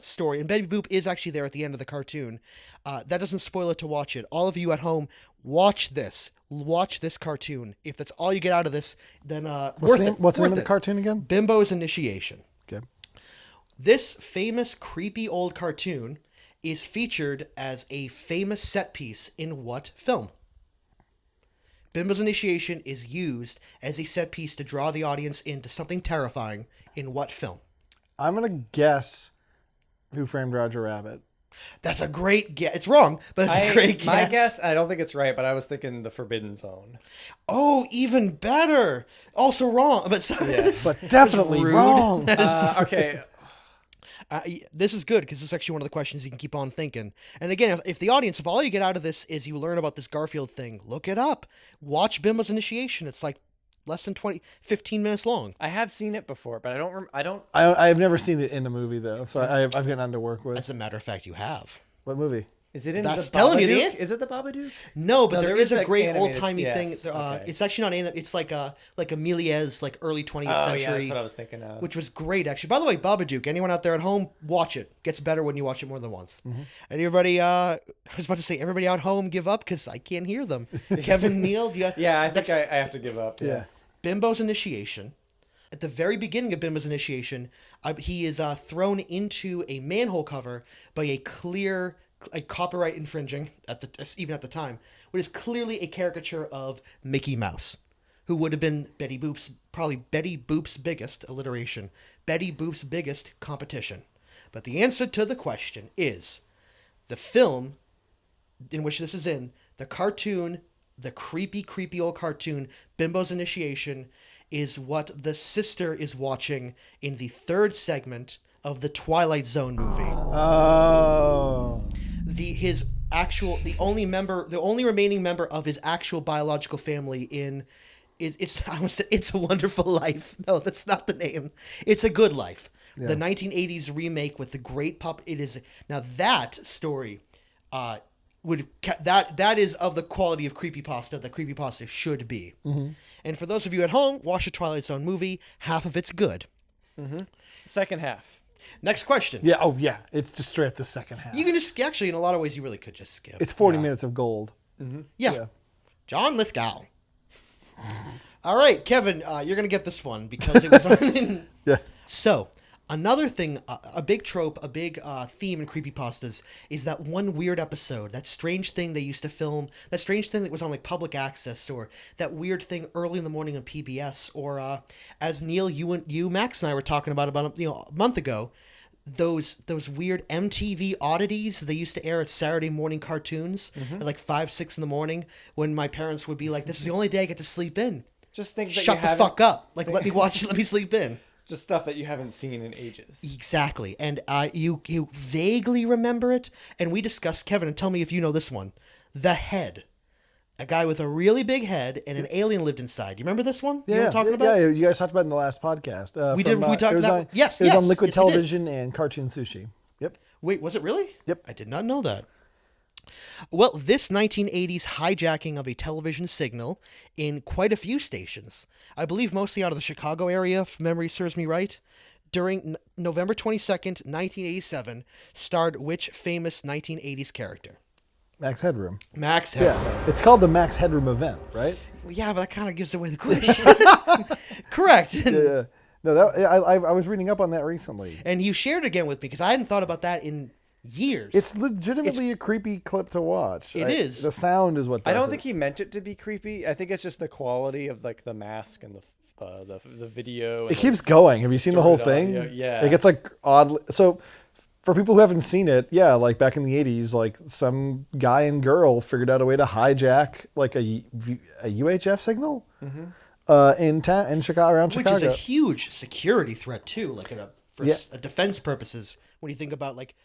story, and Betty Boop is actually there at the end of the cartoon. That doesn't spoil it to watch it. All of you at home, watch this. Watch this cartoon. If that's all you get out of this, then worth it. What's the name Worth of the it. cartoon again? Bimbo's Initiation. Okay. This famous, creepy old cartoon is featured as a famous set piece in what film? Bimbo's Initiation is used as a set piece to draw the audience into something terrifying in what film? I'm gonna guess Who Framed Roger Rabbit. That's a great guess. It's wrong, but it's a great guess. My guess, I don't think it's right, but I was thinking The Forbidden Zone. Oh, even better. Also wrong, but Yes. But definitely rude. wrong. Okay. This is good because this is actually one of the questions you can keep on thinking. And again, if the audience, if all you get out of this is you learn about this Garfield thing, look it up. Watch Bimbo's Initiation. It's like less than 15 minutes long. I have seen it before, but I don't. I've never seen it in a movie though, so I've got none to work with. As a matter of fact, you have. What movie? Is it in That's the telling you the Babadook? answer. Is it the Babadook? No, but No, there there is is a a great animated- old timey yes, thing. okay. It's actually not animated. It's like a Méliès, like early 20th Oh, century. yeah, that's what I was thinking of. Which was great, actually. By the way, Babadook, anyone out there at home, watch it. Gets better when you watch it more than once. Mm-hmm. And everybody, I was about to say, everybody out home, give up because I can't hear them. Kevin, Neal, Yeah, I think I have to give up. Yeah. Bimbo's Initiation. At the very beginning of Bimbo's Initiation, he is thrown into a manhole cover by a clear, copyright infringing even at the time, what is clearly a caricature of Mickey Mouse, who would have been Betty Boop's biggest alliteration, Betty Boop's biggest competition. But the answer to the question is the film in which this is in, the cartoon, the creepy, creepy old cartoon, Bimbo's Initiation, is what the sister is watching in the third segment of the Twilight Zone movie. Oh. The only remaining member of his actual biological family It's a Wonderful Life. No, that's not the name. It's a Good Life. Yeah. The 1980s remake with the great pup. It is now that story. That is of the quality of creepypasta that creepypasta should be. Mm-hmm. And for those of you at home, watch the Twilight Zone movie. Half of it's good. Mm-hmm. Second half. Next question. Yeah. Oh, yeah. It's just straight up the second half. You can just actually, in a lot of ways, you really could just skip. It's 40 minutes of gold. Mm-hmm. Yeah. John Lithgow. All right, Kevin, you're going to get this one because it was on. Yeah. So, another thing, a big trope, a big theme in creepypastas is that one weird episode, that strange thing they used to film, that strange thing that was on like public access, or that weird thing early in the morning on PBS, or as Neil, you, Max, and I were talking about a month ago, those weird MTV oddities they used to air at Saturday morning cartoons at like 5, 6 in the morning when my parents would be like, "This is the only day I get to sleep in." Just things that Shut the fuck up! Like, let me watch it. Let me sleep in. Just stuff that you haven't seen in ages. Exactly, and you vaguely remember it, and we discussed, Kevin, and tell me if you know this one. The Head. A guy with a really big head and an alien lived inside. You remember this one? You know what I'm talking about? Yeah, you guys talked about it in the last podcast. We did. We talked about yes. It was yes, on Liquid yes, we did. Television and Cartoon Sushi. Yep. Wait, was it really? Yep. I did not know that. Well, this 1980s hijacking of a television signal in quite a few stations, I believe mostly out of the Chicago area, if memory serves me right, during November 22nd, 1987, starred which famous 1980s character? Max Headroom. Max Headroom. Yeah. It's called the Max Headroom event, right? Well, yeah, but that kind of gives away the question. Correct. Yeah. No, I was reading up on that recently. And you shared it again with me because I hadn't thought about that in years. It's legitimately a creepy clip to watch. It is. The sound is what does I don't it. think he meant it to be creepy. I think it's just the quality of like the mask and the video. And It keeps going. Have you seen the whole distorted thing? audio. Yeah. It gets like oddly. So for people who haven't seen it, yeah, like back in the 80s, like some guy and girl figured out a way to hijack like a UHF signal in Chicago, around Which Chicago. is a huge security threat too, like for Yeah. defense purposes. When you think about like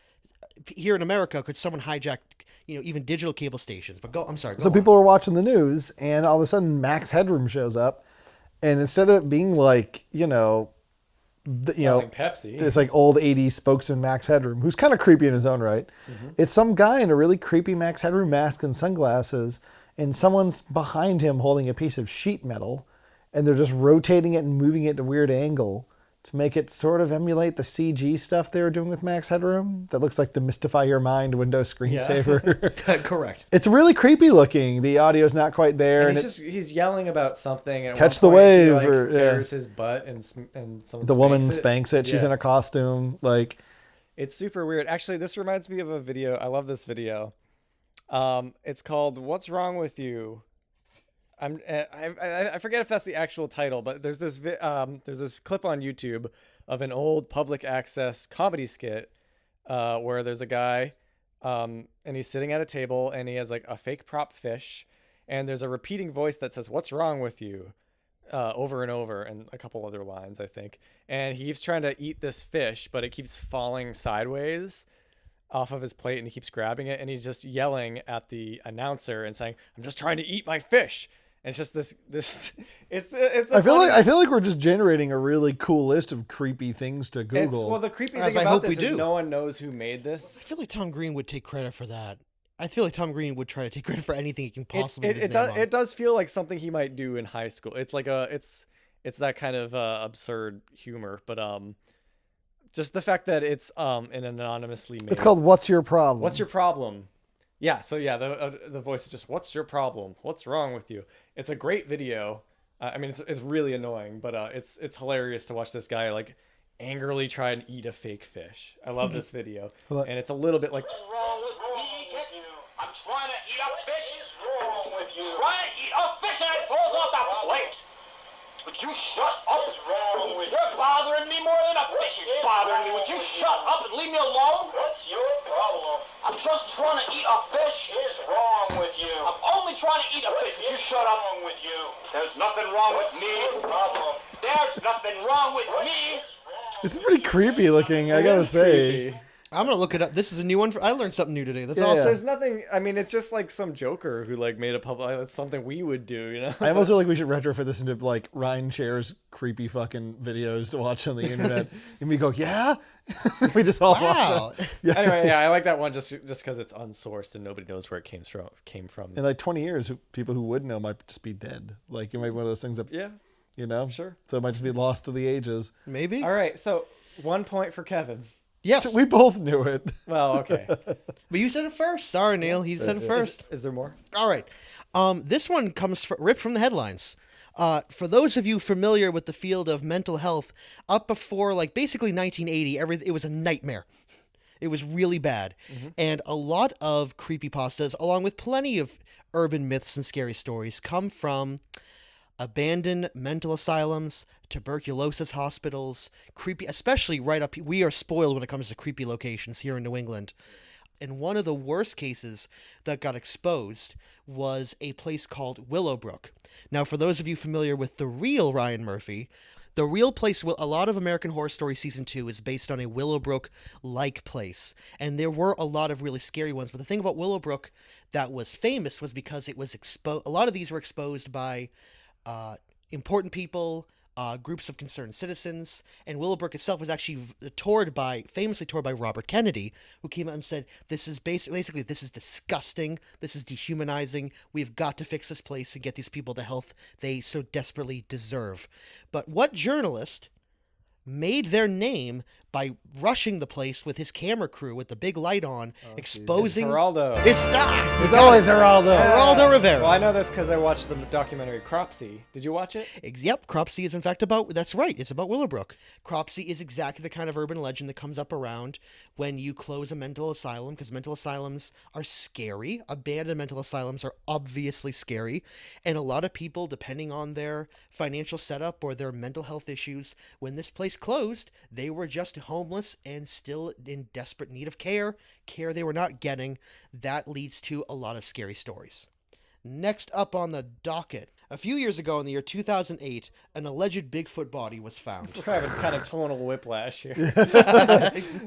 here in America, could someone hijack even digital cable stations? But I'm sorry. So people are watching the news, and all of a sudden Max Headroom shows up, and instead of it being like Selling Pepsi. this like old 80s spokesman Max Headroom, who's kind of creepy in his own right, it's some guy in a really creepy Max Headroom mask and sunglasses, and someone's behind him holding a piece of sheet metal, and they're just rotating it and moving it at a weird angle to make it sort of emulate the CG stuff they were doing with Max Headroom that looks like the Mystify Your Mind Windows screensaver. Correct. It's really creepy looking. The audio's not quite there. And And he's yelling about something. And at Catch one the point he, wave, like, or, yeah. bares his butt and someone the woman spanks it. spanks it. She's Yeah. in a costume. Like, It's super weird. Actually, this reminds me of a video. I love this video. It's called "What's Wrong with You." I forget if that's the actual title, but there's this clip on YouTube of an old public access comedy skit where there's a guy and he's sitting at a table and he has like a fake prop fish, and there's a repeating voice that says "What's wrong with you?" Over and over, and a couple other lines, I think. And he keeps trying to eat this fish, but it keeps falling sideways off of his plate, and he keeps grabbing it, and he's just yelling at the announcer and saying, "I'm just trying to eat my fish." And it's just this. It's. I feel like we're just generating a really cool list of creepy things to Google. Well, the creepy As thing I about hope this we is do. no one knows who made this. I feel like Tom Green would take credit for that. I feel like Tom Green would try to take credit for anything he can possibly. It does feel like something he might do in high school. It's like it's that kind of absurd humor, but just the fact that it's an anonymously made. It's called "What's Your Problem?" What's your problem? Yeah, so yeah, the voice is just, "What's your problem? What's wrong with you?" It's a great video. I mean, it's really annoying, but it's hilarious to watch this guy like angrily try and eat a fake fish. I love this video, and it's a little bit like. What's wrong with me? I'm trying to eat a fish. What's wrong with you? Trying to eat a fish and it falls off the plate. Would you shut up? What's wrong with you? You're bothering me more than a fish is bothering me. Would you shut up and leave me alone? What's your problem? I'm just trying to eat a fish. What is wrong with you? I'm only trying to eat a fish. Would you shut up? What's wrong with you? There's nothing wrong with me. Problem. There's nothing wrong with me. This is pretty creepy looking, I gotta It's say. creepy. I'm gonna look it up. This is a new one. I learned something new today. That's Yeah. awesome. There's nothing. I mean, it's just like some joker who like made a public. That's something we would do, you know. I almost feel like we should retrofit this into like Ryan Chair's creepy fucking videos to watch on the internet, and we go, yeah, we just all Wow. watch it. Anyway, yeah, I like that one just because it's unsourced and nobody knows where it came from. In like 20 years, people who would know might just be dead. Like it might be one of those things that, Yeah, you know, sure. So it might just be lost to the ages. Maybe. All right, so 1 point for Kevin. Yes. We both knew it. Well, okay. But you said it first. Sorry, Neil. He said it first. Is there more? All right. This one comes ripped from the headlines. For those of you familiar with the field of mental health, up before like basically 1980, it was a nightmare. It was really bad. And a lot of creepypastas, along with plenty of urban myths and scary stories, come from abandoned mental asylums, tuberculosis hospitals, creepy, especially right up. We are spoiled when it comes to creepy locations here in New England. And one of the worst cases that got exposed was a place called Willowbrook. Now, for those of you familiar with the real Ryan Murphy, the real place, a lot of American Horror Story Season 2 is based on a Willowbrook-like place. And there were a lot of really scary ones. But the thing about Willowbrook that was famous was because it was exposed. A lot of these were exposed by important people, groups of concerned citizens, and Willowbrook itself was actually famously toured by Robert Kennedy, who came out and said, "This is basically this is disgusting. This is dehumanizing. We've got to fix this place and get these people the health they so desperately deserve." But what journalist made their name by rushing the place with his camera crew with the big light on, exposing. Geraldo. It's always Geraldo. Geraldo Rivera. Well, I know this because I watched the documentary Cropsy. Did you watch it? Yep, Cropsy is in fact about. That's right. It's about Willowbrook. Cropsy is exactly the kind of urban legend that comes up around when you close a mental asylum, because mental asylums are scary. Abandoned mental asylums are obviously scary, and a lot of people, depending on their financial setup or their mental health issues, when this place closed, they were just homeless and still in desperate need of care they were not getting. That leads to a lot of scary stories. Next up on the docket, a few years ago in the year 2008, an alleged Bigfoot body was found. We're having kind of tonal whiplash here.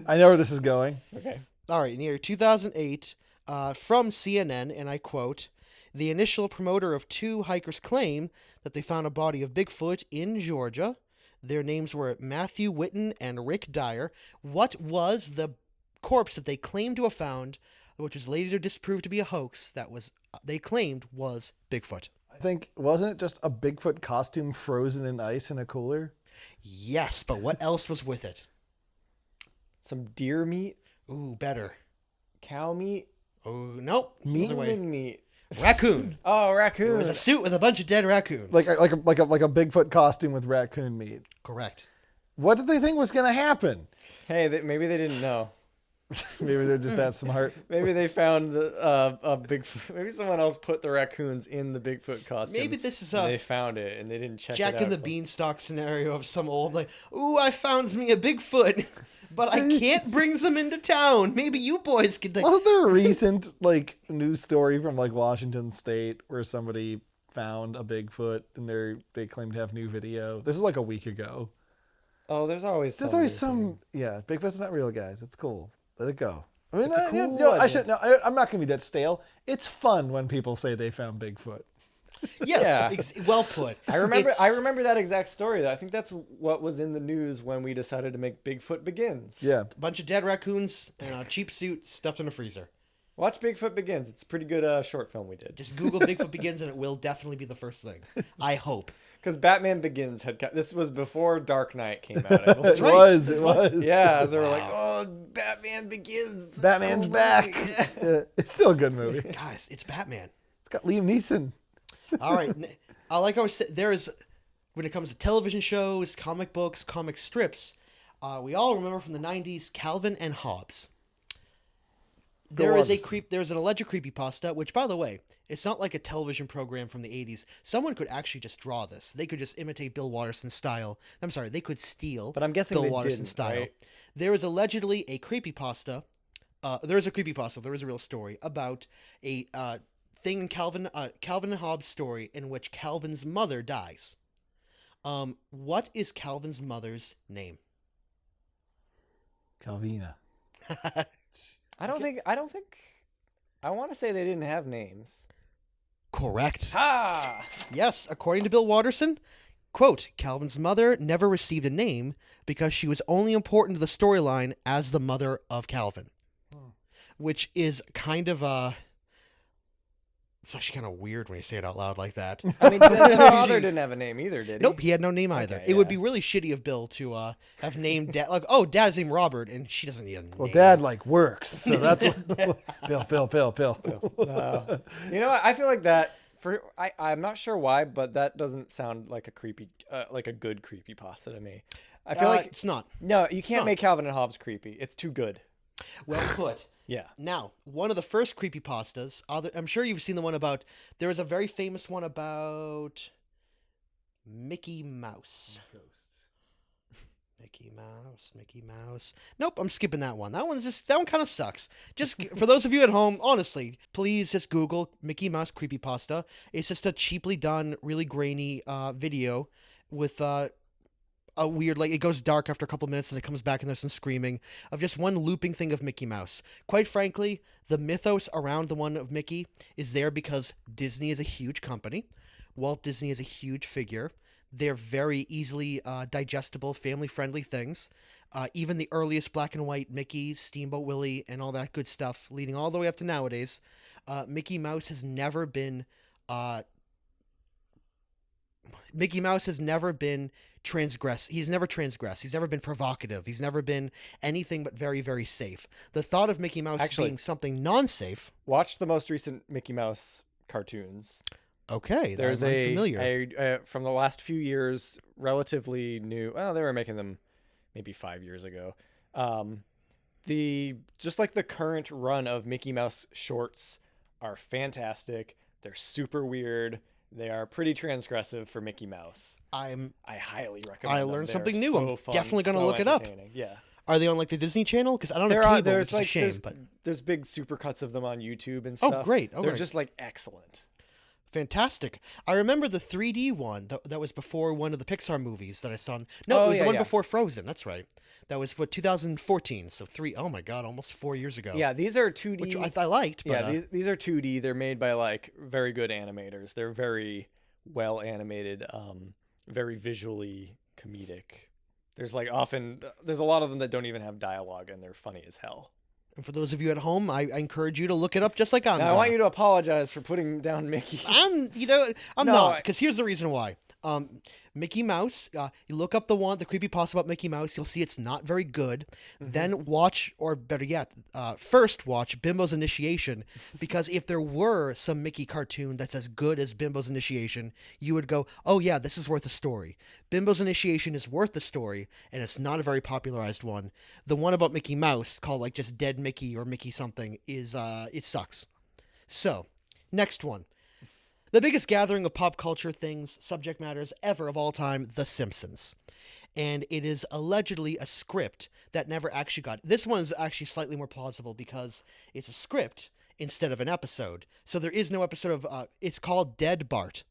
I know where this is going. Okay. All right, in the year 2008, from CNN, and I quote, the initial promoter of two hikers claim that they found a body of Bigfoot in Georgia. Their names were Matthew Witten and Rick Dyer. What was the corpse that they claimed to have found, which was later disproved to be a hoax, that was they claimed was Bigfoot? I think, wasn't it just a Bigfoot costume frozen in ice in a cooler? Yes, but what else was with it? Some deer meat, Ooh, better. cow meat, Oh, nope. Meat? Other way. human meat. Raccoon. Oh, It raccoon. was a suit with a bunch of dead raccoons. Like a Bigfoot costume with raccoon meat. Correct. What did they think was going to happen? Hey, maybe they didn't know. Maybe they're just that smart. Maybe they found a Bigfoot. Maybe someone else put the raccoons in the Bigfoot costume. Maybe this is and a they found it and they didn't check Jack it out. and the Beanstalk scenario of some old like, ooh, I found me a Bigfoot, but I can't bring them into town. Maybe you boys could. Like, Wasn't there a recent news story from Washington State where somebody found a Bigfoot and they claimed to have new video? This is like a week ago. Oh, there's always Some yeah. Bigfoot's not real, guys. It's cool. Let it go. I mean, It's a cool I legend. should. No, I'm not gonna be that stale. It's fun when people say they found Bigfoot. yes, well put. I remember. It's- I remember that exact story. I think that's what was in the news when we decided to make Bigfoot Begins. Yeah. a bunch of dead raccoons and a cheap suit stuffed in a freezer. Watch Bigfoot Begins. It's a pretty good short film we did. Just Google Bigfoot Begins and it will definitely be the first thing. I hope. Because Batman Begins this was before Dark Knight came out. I believe. It was. It was. Yeah, as they were like, oh, Batman Begins. Batman's Oh, back. yeah. Yeah, it's still a good movie. It's Guys, it's Batman. got Liam Neeson. All right. Like I was saying, there is, when it comes to television shows, comic books, comic strips, we all remember from the 90s Calvin and Hobbes. There's an alleged creepypasta, which, by the way, it's not like a television program from the 80s. Someone could actually just draw this. They could just imitate Bill Watterson's style. I'm sorry, they could steal But I'm guessing Bill they Watterson's didn't, style. right? There is allegedly a creepypasta. There is a real story about a thing in Calvin and Hobbes' story in which Calvin's mother dies. What is Calvin's mother's name? Calvina. I don't think. I want to say they didn't have names. Correct. Ha! Yes, according to Bill Watterson, quote, Calvin's mother never received a name because she was only important to the storyline as the mother of Calvin. Which is kind of it's actually kind of weird when you say it out loud like that. I mean, the father didn't have a name either, did he? Nope, he had no name either. Okay, It would yeah. be really shitty of Bill to have named Dad, like, oh, Dad's named Robert, and she doesn't need a name. Well, Dad works, so that's what. Bill. You know what? I feel like that. I'm not sure why, but that doesn't sound like a creepy, like a good creepypasta to me. I feel like it's not. no, you can't not. make Calvin and Hobbes creepy. It's too good. Well put. Yeah. Now, one of the first creepypastas, I'm sure you've seen the one about, there was a very famous one about Mickey Mouse. Mickey Mouse. Nope, I'm skipping that one. That one kind of sucks. Just for those of you at home, honestly, please just Google Mickey Mouse creepypasta. It's just a cheaply done, really grainy video with a weird, like, it goes dark after a couple minutes and it comes back and there's some screaming of just one looping thing of Mickey Mouse. Quite frankly, the mythos around the one of Mickey is there because Disney is a huge company. Walt Disney is a huge figure. They're very easily digestible, family-friendly things. Even the earliest black and white Mickey, Steamboat Willie, and all that good stuff, leading all the way up to nowadays, Mickey Mouse has never been Mickey Mouse has never been transgress. He's never transgressed. He's never been provocative. He's never been anything but very, very safe. The thought of Mickey Mouse Actually- being something non-safe. Watch the most recent Mickey Mouse cartoons. Okay, There's I'm familiar. from the last few years, relatively new. Well, they were making them maybe 5 years ago. Just like the current run of Mickey Mouse shorts are fantastic. They're super weird. They are pretty transgressive for Mickey Mouse. I highly recommend. I them. learned They're something new. so I'm fun, definitely going to so look it up. entertaining. Yeah. Are they on like the Disney Channel? Because I don't have There are cable, there's which is a shame. But there's big supercuts of them on YouTube and Oh, stuff. great. Oh, They're great. just like excellent. fantastic. I remember the 3D one that was before one of the Pixar movies that I saw. No, Oh, it was the yeah, one yeah. before Frozen. That's right. That was 2014. So oh my god, almost 4 years ago. Yeah, these are 2D. which I liked. But, Yeah, these are 2D. They're made by like very good animators. They're very well animated, very visually comedic. There's a lot of them that don't even have dialogue and they're funny as hell. and for those of you at home, I encourage you to look it up, just like I'm. Now, I gonna. want you to apologize for putting down Mickey. I'm No, not, because here's the reason why. Mickey Mouse, you look up the creepypasta about Mickey Mouse, you'll see it's not very good. Then watch, or better yet, first watch Bimbo's Initiation, because if there were some Mickey cartoon that's as good as Bimbo's Initiation, you would go, oh yeah, this is worth a story. Bimbo's Initiation is worth the story, and it's not a very popularized one. The one about Mickey Mouse, called like just Dead Mickey or Mickey something, is it sucks. So, next one. The biggest gathering of pop culture things, subject matters ever of all time, The Simpsons. And it is allegedly a script that never actually got... This one is actually slightly more plausible because it's a script instead of an episode. So there is no episode of... it's called Dead Bart.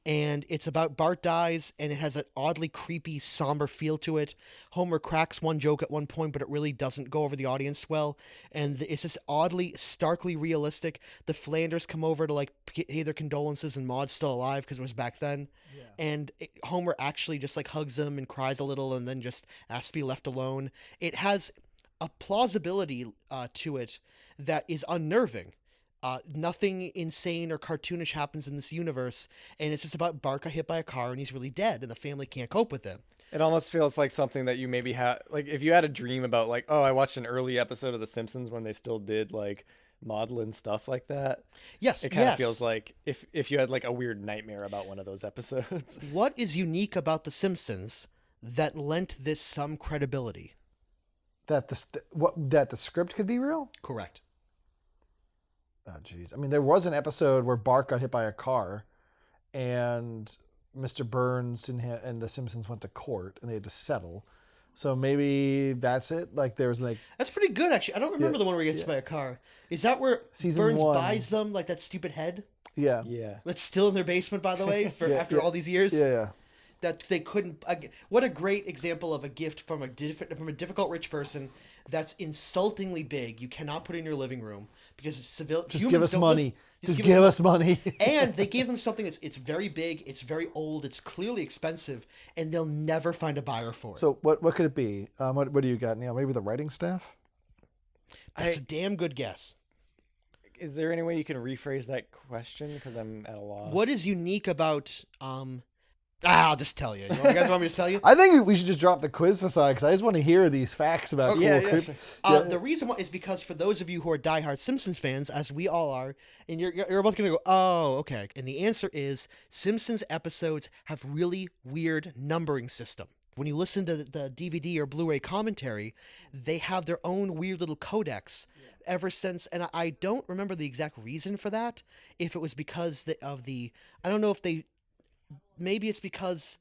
And it's about Bart dies, and it has an oddly creepy, somber feel to it. Homer cracks one joke at one point, but it really doesn't go over the audience well. And it's just oddly, starkly realistic. The Flanders come over to like pay their condolences, and Maud's still alive because it was back then. Yeah. And Homer actually just like hugs him and cries a little, and then just asks to be left alone. It has a plausibility to it that is unnerving. Nothing insane or cartoonish happens in this universe, and it's just about Bart got hit by a car and he's really dead, and the family can't cope with it. It almost feels like something that you maybe had, like if you had a dream about like, oh, I watched an early episode of The Simpsons when they still did like maudlin stuff like that. Yes, it kind of feels like if you had like a weird nightmare about one of those episodes. What is unique about The Simpsons that lent this some credibility? That the script could be real? Correct. Oh, jeez. I mean, there was an episode where Bart got hit by a car, and Mr. Burns and the Simpsons went to court, and they had to settle. So maybe that's it. Like there was like That's pretty good, actually. I don't remember the one where he gets hit by a car. Is that where Season Burns 1. buys them like that stupid head? yeah. That's still in their basement, by the way, after all these years. Yeah. That they couldn't. What a great example of a gift from a difficult rich person that's insultingly big. You cannot put in your living room because Just give us money. Just give us money. And they gave them something it's very big, it's very old, it's clearly expensive, and they'll never find a buyer for it. So what could it be? What do you got, Neil? Maybe the writing staff? That's a damn good guess. Is there any way you can rephrase that question? Because I'm at a loss. What is unique about I'll just tell you. You guys want me to tell you? I think we should just drop the quiz facade because I just want to hear these facts about cool creep. Sure. The reason why is because for those of you who are diehard Simpsons fans, as we all are, and you're both going to go, oh, okay. And the answer is Simpsons episodes have really weird numbering system. When you listen to the DVD or Blu-ray commentary, they have their own weird little codex ever since. And I don't remember the exact reason for that. If it was because I don't know if maybe it's because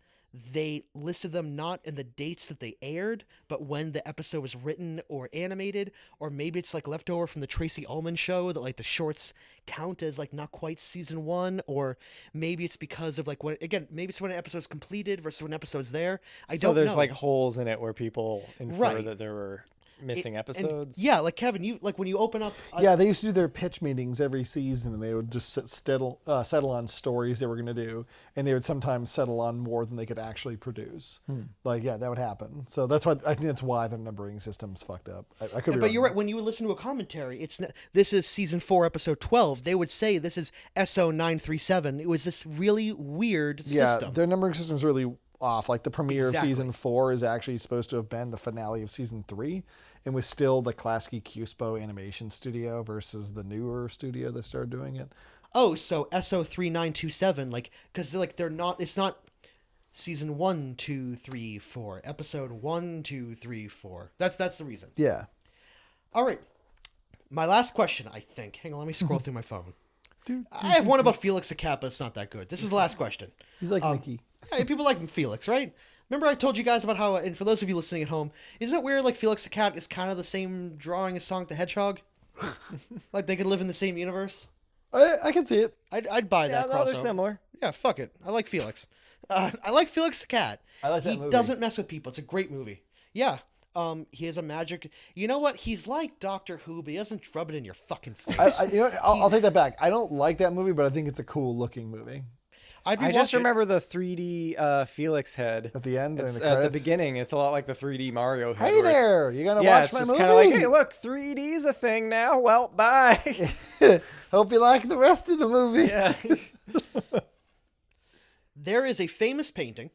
they listed them not in the dates that they aired, but when the episode was written or animated, or maybe it's like leftover from the Tracy Ullman show that like the shorts count as like not quite season 1, or maybe it's because of like maybe it's when an episode's completed versus when an episode's there. I don't know. So there's like holes in it where people infer that there were. missing And episodes. yeah, like Kevin, you like when you open up. Yeah, they used to do their pitch meetings every season, and they would just settle on stories they were going to do, and they would sometimes settle on more than they could actually produce. Like, yeah, that would happen. So that's why I think that's why their numbering system's fucked up. I could be But wrong. you're right. When you listen to a commentary, this is season 4, episode 12. They would say this is SO 937. It was this really weird Yeah, system. their numbering system's really off. Like the premiere Exactly. of season 4 is actually supposed to have been the finale of season 3, and was still the Klasky Cuspo animation studio versus the newer studio that started doing it. Oh, so SO 3927, like because they're not. It's not season 1, 2, 3, 4. Episode 1, 2, 3, 4. That's the reason. Yeah. All right. My last question, I think. Hang on, let me scroll through my phone. I have one about Felix the Cat, but it's not that good. This is the last question. He's like Mickey. Hey, people like Felix, right? Remember I told you guys about how, and for those of you listening at home, isn't it weird like Felix the Cat is kind of the same drawing as Sonic the Hedgehog? Like they could live in the same universe? I can see it. I'd buy Yeah, that no, they're crossover. similar. Yeah, fuck it. I like Felix. I like Felix the Cat. I like that he movie. doesn't mess with people. It's a great movie. Yeah. He has a magic. You know what? He's like Doctor Who, but he doesn't rub it in your fucking face. You know what? I'll take that back. I don't like that movie, but I think it's a cool looking movie. I'd I just rewatch it. remember the 3D Felix head. At the end, It's during the at the credits. beginning. It's a lot like the 3D Mario head. Hey where it's- there, you gonna Yeah, watch it's my just movie? kind of like, hey, look, 3D's a thing now. Well, bye. Hope you like the rest of the movie. Yeah. There is a famous painting.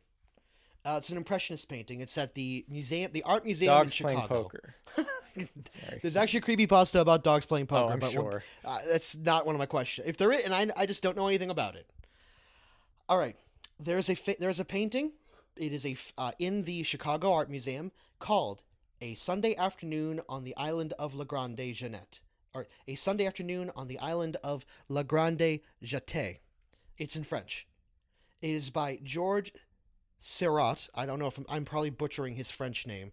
It's an impressionist painting. It's at the museum, the art museum Dogs in Chicago. playing poker. There's actually a creepypasta about dogs playing poker. I'm but sure. That's not one of my questions. If there is, and I just don't know anything about it. All right, there's a painting. It is in the Chicago Art Museum called "A Sunday Afternoon on the Island of La Grande Jeanette," or "A Sunday Afternoon on the Island of La Grande Jetée." It's in French. It is by George Seurat. I don't know if I'm probably butchering his French name.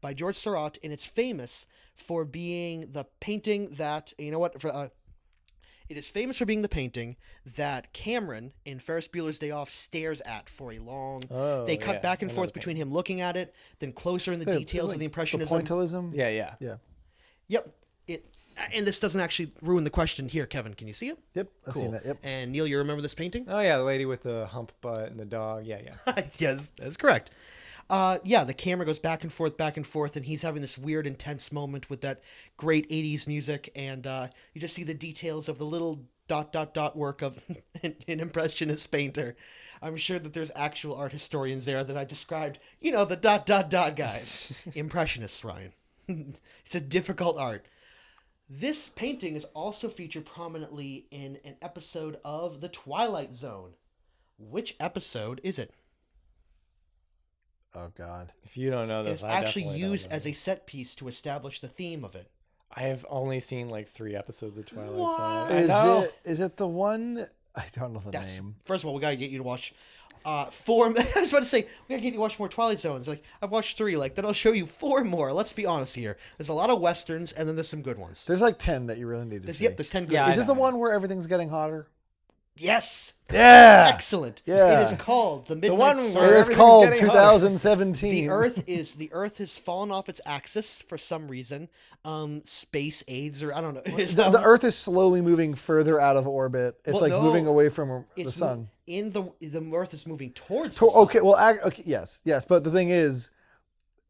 By George Seurat, and it's famous for being the painting that, you know what, it is famous for being the painting that Cameron in Ferris Bueller's Day Off stares at for a long. Oh, they cut yeah, back and I know forth the between him looking at it, then closer in the details of the impressionism. The pointillism. Yeah. Yeah. Yep. And this doesn't actually ruin the question here, Kevin. Can you see it? Yep. I've Cool. seen that. Yep. And Neil, you remember this painting? Oh, yeah, the lady with the hump butt and the dog. Yeah. Yes, that's correct. Yeah, the camera goes back and forth, and he's having this weird, intense moment with that great 80s music, and you just see the details of the little ... work of an impressionist painter. I'm sure that there's actual art historians there that I described, the ... guys. Impressionists, Ryan. It's a difficult art. This painting is also featured prominently in an episode of The Twilight Zone. Which episode is it? Oh God. If you don't know this, It's I actually definitely don't used know. as a set piece to establish the theme of it. I have only seen like 3 episodes of Twilight What? Zone. I know. Is it the one? I don't know the name. First of all, we gotta get you to watch 4. I was about to say we gotta get you to watch more Twilight Zones. Like I've watched 3. Like then I'll show you 4 more. Let's be honest here. There's a lot of westerns, and then there's some good ones. There's like 10 that you really need to see. There's 10 good. Yeah, ones. Is I it the know. one where everything's getting hotter? Yes. Yeah. Excellent. Yeah. It is called the Midnight one Sun. where It is everything's called getting hotter. 2017. The Earth has fallen off its axis for some reason. Space AIDS or I don't know. The Earth is slowly moving further out of orbit. It's Well, no. moving away from the It's sun. the Earth is moving towards the sun. Okay, well, okay, yes. But the thing is,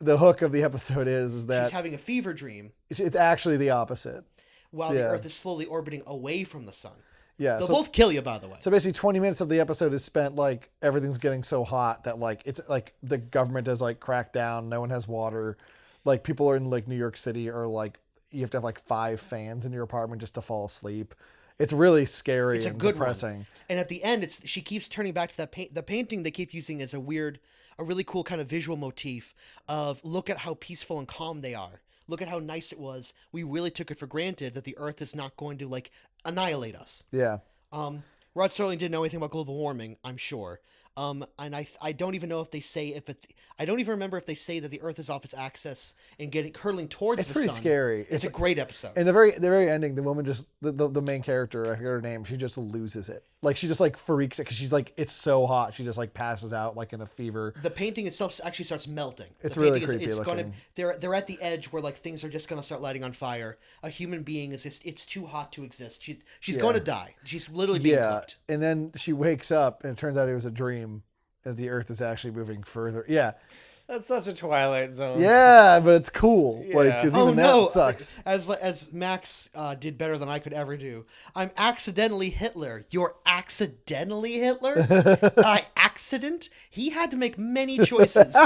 the hook of the episode is that She's having a fever dream it's actually the opposite. while the Yeah. Earth is slowly orbiting away from the sun. Yeah. They'll So, both kill you, by the way. so basically, 20 minutes of the episode is spent like everything's getting so hot that like it's like the government has like cracked down. No one has water. Like people are in like New York City or like you have to have like 5 fans in your apartment just to fall asleep. It's really scary It's a and good depressing. one. And at the end, she keeps turning back to that the painting they keep using as a really cool kind of visual motif of look at how peaceful and calm they are. Look at how nice it was. We really took it for granted that the Earth is not going to like annihilate us. Yeah. Rod Serling didn't know anything about global warming, I'm sure. And I don't even know if they say I don't even remember if they say that the Earth is off its axis and hurtling towards It's the pretty sun. scary. It's a great episode. In the very ending, the woman just the main character, I forget her name, she just loses it. Like she just like freaks it because she's like it's so hot. She just like passes out like in a fever. The painting itself actually starts melting. It's The really painting creepy looking. They're at the edge where like things are just gonna start lighting on fire. A human being is just it's too hot to exist. She's going to die. She's literally being cooked. And then she wakes up and it turns out it was a dream, and the Earth is actually moving further. Yeah, That's such a Twilight Zone. yeah, but it's cool. Yeah. Like because Oh even no! that sucks. As Max did better than I could ever do. I'm accidentally Hitler. You're accidentally Hitler? By accident? He had to make many choices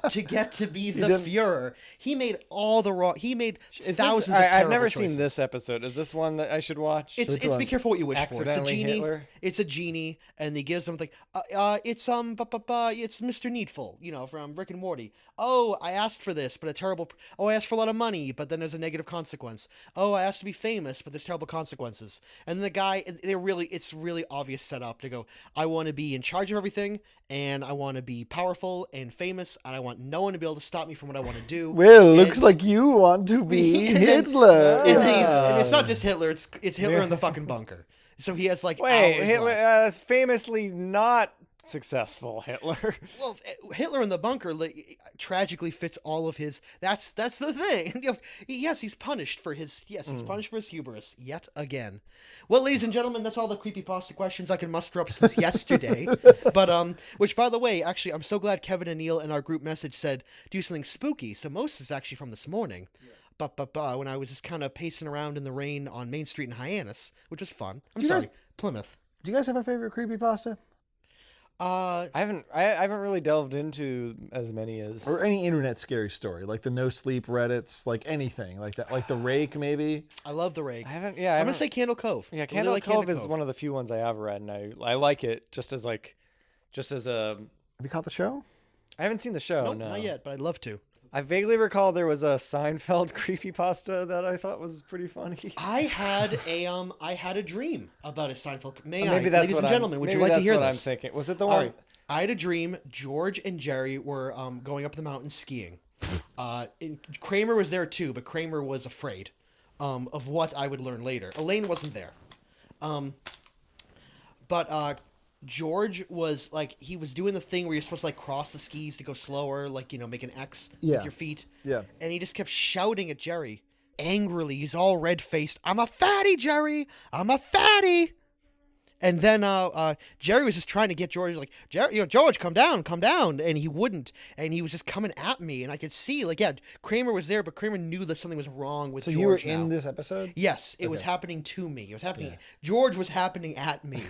to get to be the Führer. He made all the wrong. He made thousands of terrible I've never choices. seen this episode. Is this one that I should watch? It's be careful what you wish for. It's a Accidentally genie. Hitler? It's a genie, and he gives something. It's it's Mr. Needful, from Rick and Morty. Oh, I asked for this, but I asked for a lot of money, but then there's a negative consequence. Oh, I asked to be famous, but there's terrible consequences. And then the guy, it's really obvious setup to go. I want to be in charge of everything, and I want to be powerful and famous, and I want no one to be able to stop me from what I want to do. Well, And- looks like you want to be Hitler. and it's not just Hitler; it's Hitler in the fucking bunker. So he has like Wait, hours Hitler, left. famously not successful Hitler. Well, Hitler in the bunker tragically fits all of his. That's the thing. Yes, he's punished for his. Yes, he's punished for his hubris yet again. Well, ladies and gentlemen, that's all the creepypasta questions I can muster up since yesterday. But which by the way, actually, I'm so glad Kevin and Neil in our group message said do something spooky. So most is actually from this morning. But when I was just kind of pacing around in the rain on Main Street in Hyannis, which was fun. I'm sorry, Plymouth. Do you guys have a favorite creepypasta? I haven't really delved into as many as Or any internet scary story, like the no sleep Reddits, like anything like that, like the Rake maybe. I love the Rake. I haven't. I'm gonna say Candle Cove. Yeah, I really Candle like Cove is one of the few ones I have read, and I like it just as a. Have you caught the show? I haven't seen the show. Nope, no, not yet, but I'd love to. I vaguely recall there was a Seinfeld creepypasta that I thought was pretty funny. I had a dream about a Seinfeld. Maybe that's ladies what and gentlemen, would you maybe like to that's hear what this? I'm thinking. Was it the All one? right. I had a dream. George and Jerry were going up the mountain skiing. And Kramer was there too, but Kramer was afraid of what I would learn later. Elaine wasn't there. But George was he was doing the thing where you're supposed to cross the skis to go slower, make an X with your feet. Yeah. And he just kept shouting at Jerry angrily. He's all red faced. I'm a fatty, Jerry. I'm a fatty. And then Jerry was just trying to get George, Jerry, George, come down, and he wouldn't, and he was just coming at me, and I could see, Kramer was there, but Kramer knew that something was wrong with So George. you were now. in this episode? Yes, it was happening to me. It was happening. Yeah. George was happening at me.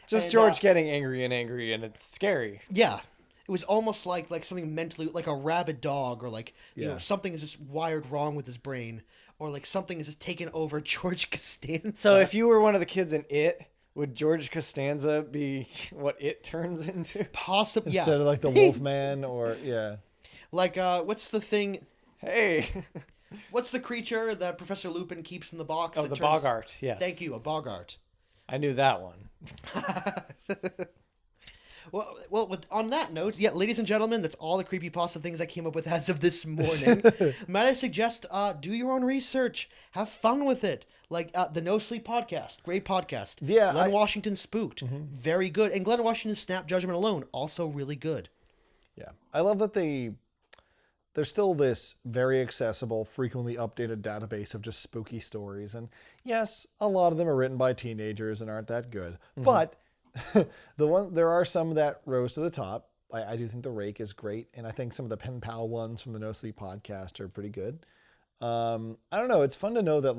Just George getting angry, and it's scary. Yeah. It was almost like something mentally, like a rabid dog, or something is just wired wrong with his brain, or something is just taken over George Costanza. So if you were one of the kids in It, would George Costanza be what It turns into? Possibly, yeah. Instead of the Wolfman, or yeah. What's the thing? Hey. What's the creature that Professor Lupin keeps in the box? Oh, the Bogart. Yes. Thank you, a Bogart. I knew that one. Well, on that note, yeah, ladies and gentlemen, that's all the creepypasta things I came up with as of this morning. Might I suggest, do your own research. Have fun with it. The No Sleep podcast. Great podcast. Yeah, Glenn Washington Spooked. Very good. And Glenn Washington's Snap Judgment Alone. Also really good. Yeah. I love that there's still this very accessible, frequently updated database of just spooky stories. And yes, a lot of them are written by teenagers and aren't that good. But there are some that rose to the top. I do think the Rake is great, and I think some of the Pen Pal ones from the No Sleep podcast are pretty good. I don't know. It's fun to know that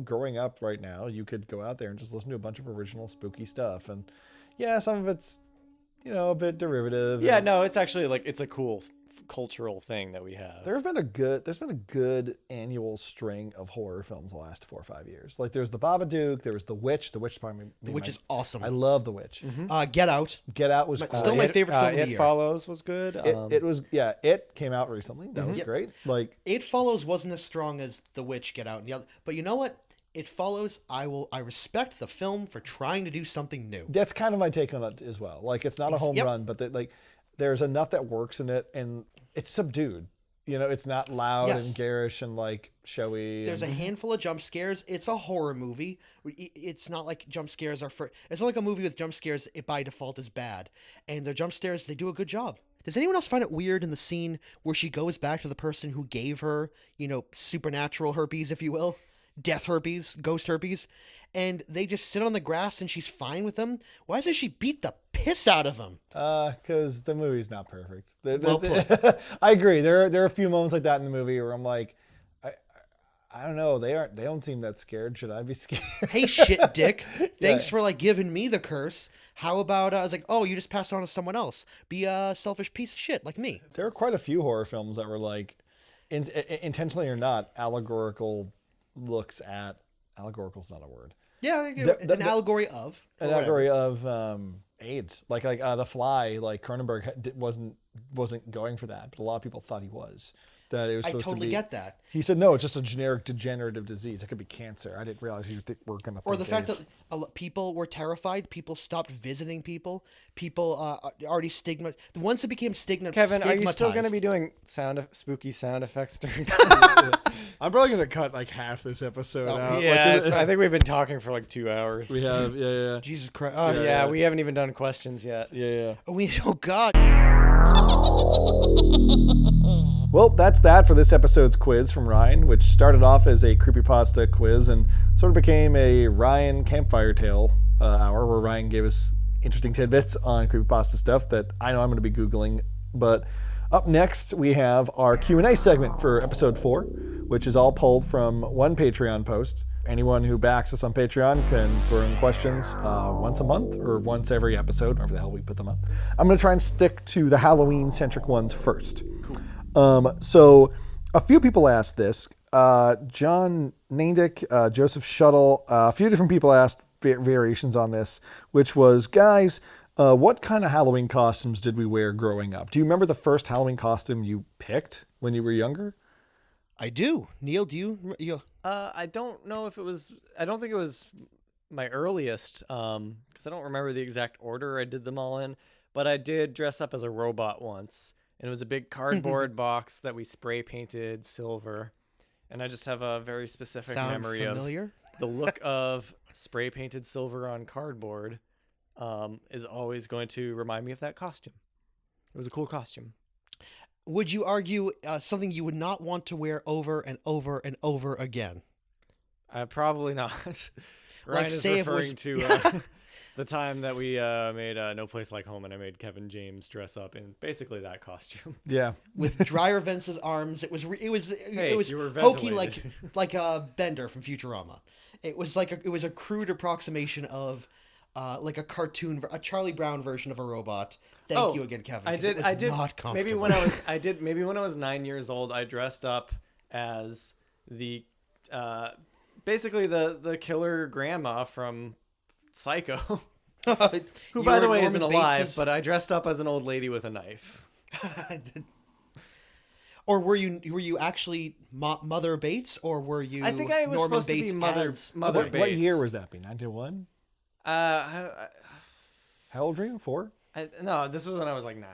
growing up right now, you could go out there and just listen to a bunch of original spooky stuff. And yeah, some of it's, a bit derivative. Yeah, no, it's actually it's a cool cultural thing that we have. There's been a good annual string of horror films the last 4 or 5 years. There's the Babadook, there was The Witch. The Witch Which is awesome. I love The Witch. Get Out. Get Out was Still my favorite film of the It year. Follows was good. It came out recently. That was great. It Follows wasn't as strong as The Witch, Get Out, and the other. But you know what? It Follows. I respect the film for trying to do something new. That's kind of my take on it as well. It's not a home run, but there's enough that works in it, and it's subdued. it's not loud Yes. and garish and like showy. There's a handful of jump scares. It's a horror movie. It's not like jump scares are for. It's not like a movie with jump scares. It by default is bad, and their jump scares they do a good job. Does anyone else find it weird in the scene where she goes back to the person who gave her, supernatural herpes, if you will, death herpes, ghost herpes, and they just sit on the grass and she's fine with them? Why doesn't she beat the piss out of them? Because the movie's not perfect. Well put. I agree. There are a few moments like that in the movie where I'm like, I don't know. They don't seem that scared. Should I be scared? Hey, shit, dick. Thanks for giving me the curse. How about I was like, oh, you just passed it on to someone else. Be a selfish piece of shit like me. There are quite a few horror films that were like, intentionally or not, looks at. Allegorical's not a word. Yeah, an allegory of. An allegory of AIDS. Like The Fly. Like Cronenberg wasn't going for that, but a lot of people thought he was. That it was I supposed totally to be. get that. He said no, it's just a generic degenerative disease. It could be cancer. I didn't realize you were going to. Or the fact that people were terrified. People stopped visiting people. People already The ones that became Kevin, are you still going to be doing spooky sound effects during I'm probably gonna cut like half this episode out. Yes, I think we've been talking for like 2 hours. We have, yeah. Jesus Christ. Yeah, we haven't even done questions yet. Yeah. Oh God. Well, that's that for this episode's quiz from Ryan, which started off as a creepypasta quiz and sort of became a Ryan campfire tale hour, where Ryan gave us interesting tidbits on creepypasta stuff that I know I'm going to be Googling. But up next, we have our Q&A segment for episode 4, which is all pulled from one Patreon post. Anyone who backs us on Patreon can throw in questions once a month or once every episode, wherever the hell we put them up. I'm going to try and stick to the Halloween-centric ones first. Cool. So a few people asked this. John Nandick, Joseph Shuttle, a few different people asked variations on this, which was, guys, what kind of Halloween costumes did we wear growing up? Do you remember the first Halloween costume you picked when you were younger? I do. Neil, do you? I don't know if it was. I don't think it was my earliest, because I don't remember the exact order I did them all in. But I did dress up as a robot once, and it was a big cardboard box that we spray painted silver. And I just have a very specific memory familiar? of the look of spray painted silver on cardboard. Is always going to remind me of that costume. It was a cool costume. Would you argue something you would not want to wear over and over and over again? Probably not. Ryan is referring to the time that we made No Place Like Home, and I made Kevin James dress up in basically that costume. Yeah. With Dryer Vince's arms, it was you were hokey ventilated. like a Bender from Futurama. It was a crude approximation of like a cartoon, a Charlie Brown version of a robot. Thank you again, Kevin. I did. Not comfortable. Maybe when I was 9 years old, I dressed up as the basically the killer grandma from Psycho, who by the way isn't alive. But I dressed up as an old lady with a knife. Or were you actually Mother Bates, or were you? I think I was Norman supposed Bates to be Mother Bates. What year was that? 91? How old were you? 4? No, this was when I was like 9.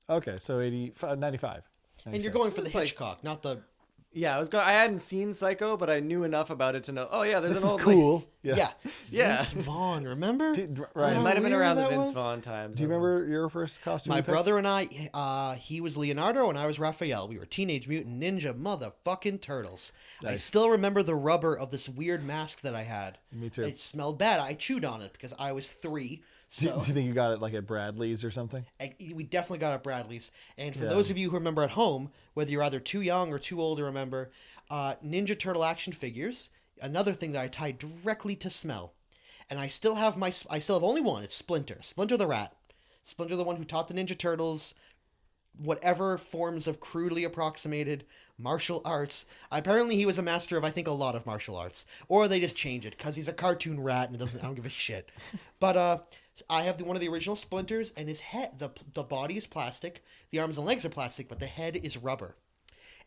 Okay, so 95. And you're going for the Hitchcock, not the. Yeah, I hadn't seen Psycho, but I knew enough about it to know. Oh yeah, there's This an is old cool. Yeah. Yeah. Vince Vaughn, remember? Right. It might have been weird around the that Vince was? Vaughn times. Do you remember your first costume? My you picked? brother and I, he was Leonardo and I was Raphael. We were Teenage Mutant Ninja motherfucking turtles. I Nice. still remember the rubber of this weird mask that I had. Me too. It smelled bad. I chewed on it because I was 3. Do So you think you got it like at Bradley's or something? we definitely got it Bradley's. And for Yeah. those of you who remember at home, whether you're either too young or too old to remember, Ninja Turtle action figures, another thing that I tied directly to smell. And I still have only one. It's Splinter. Splinter the rat. Splinter the one who taught the Ninja Turtles whatever forms of crudely approximated martial arts. Apparently he was a master of, I think, a lot of martial arts. Or they just change it because he's a cartoon rat and I don't give a shit. But I have one of the original Splinters, and his head, the body is plastic, the arms and legs are plastic, but the head is rubber.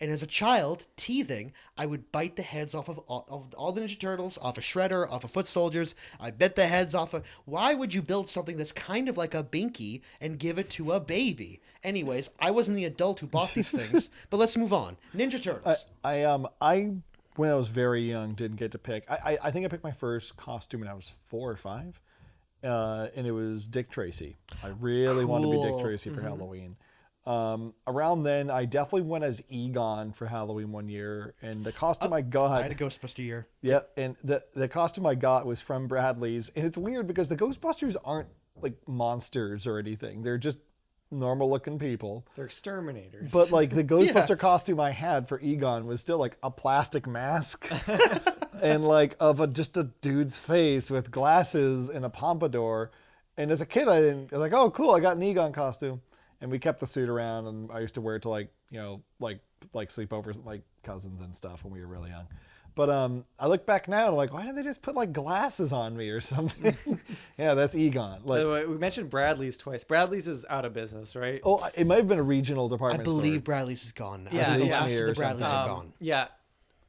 And as a child, teething, I would bite the heads off of all the Ninja Turtles, off of Shredder, off of Foot Soldiers. I bit the heads off of... Why would you build something that's kind of like a Binky and give it to a baby? Anyways, I wasn't the adult who bought these things, but let's move on. Ninja Turtles. I when I was very young didn't get to pick. I think I picked my first costume when I was 4 or 5, and it was Dick Tracy. I really wanted to be Dick Tracy for Halloween. Around then, I definitely went as Egon for Halloween one year, and the costume I got... I had a Ghostbuster year. Yeah, and the costume I got was from Bradley's, and it's weird because the Ghostbusters aren't like monsters or anything. They're just normal looking people. They're exterminators. But like the Ghostbuster costume I had for Egon was still like a plastic mask and like of just a dude's face with glasses and a pompadour. And as a kid, I was like, oh cool, I got an Egon costume. And we kept the suit around, and I used to wear it to like sleepovers with like cousins and stuff when we were really young. But I look back now and I'm like, why didn't they just put like glasses on me or something? Yeah, that's Egon. By Like, the way, we mentioned Bradley's twice. Bradley's is out of business, right? oh, it might have been a regional I department store. believe Bradley's is gone now. Yeah, I think yeah. the rest of the Or Bradleys something. are gone. Yeah,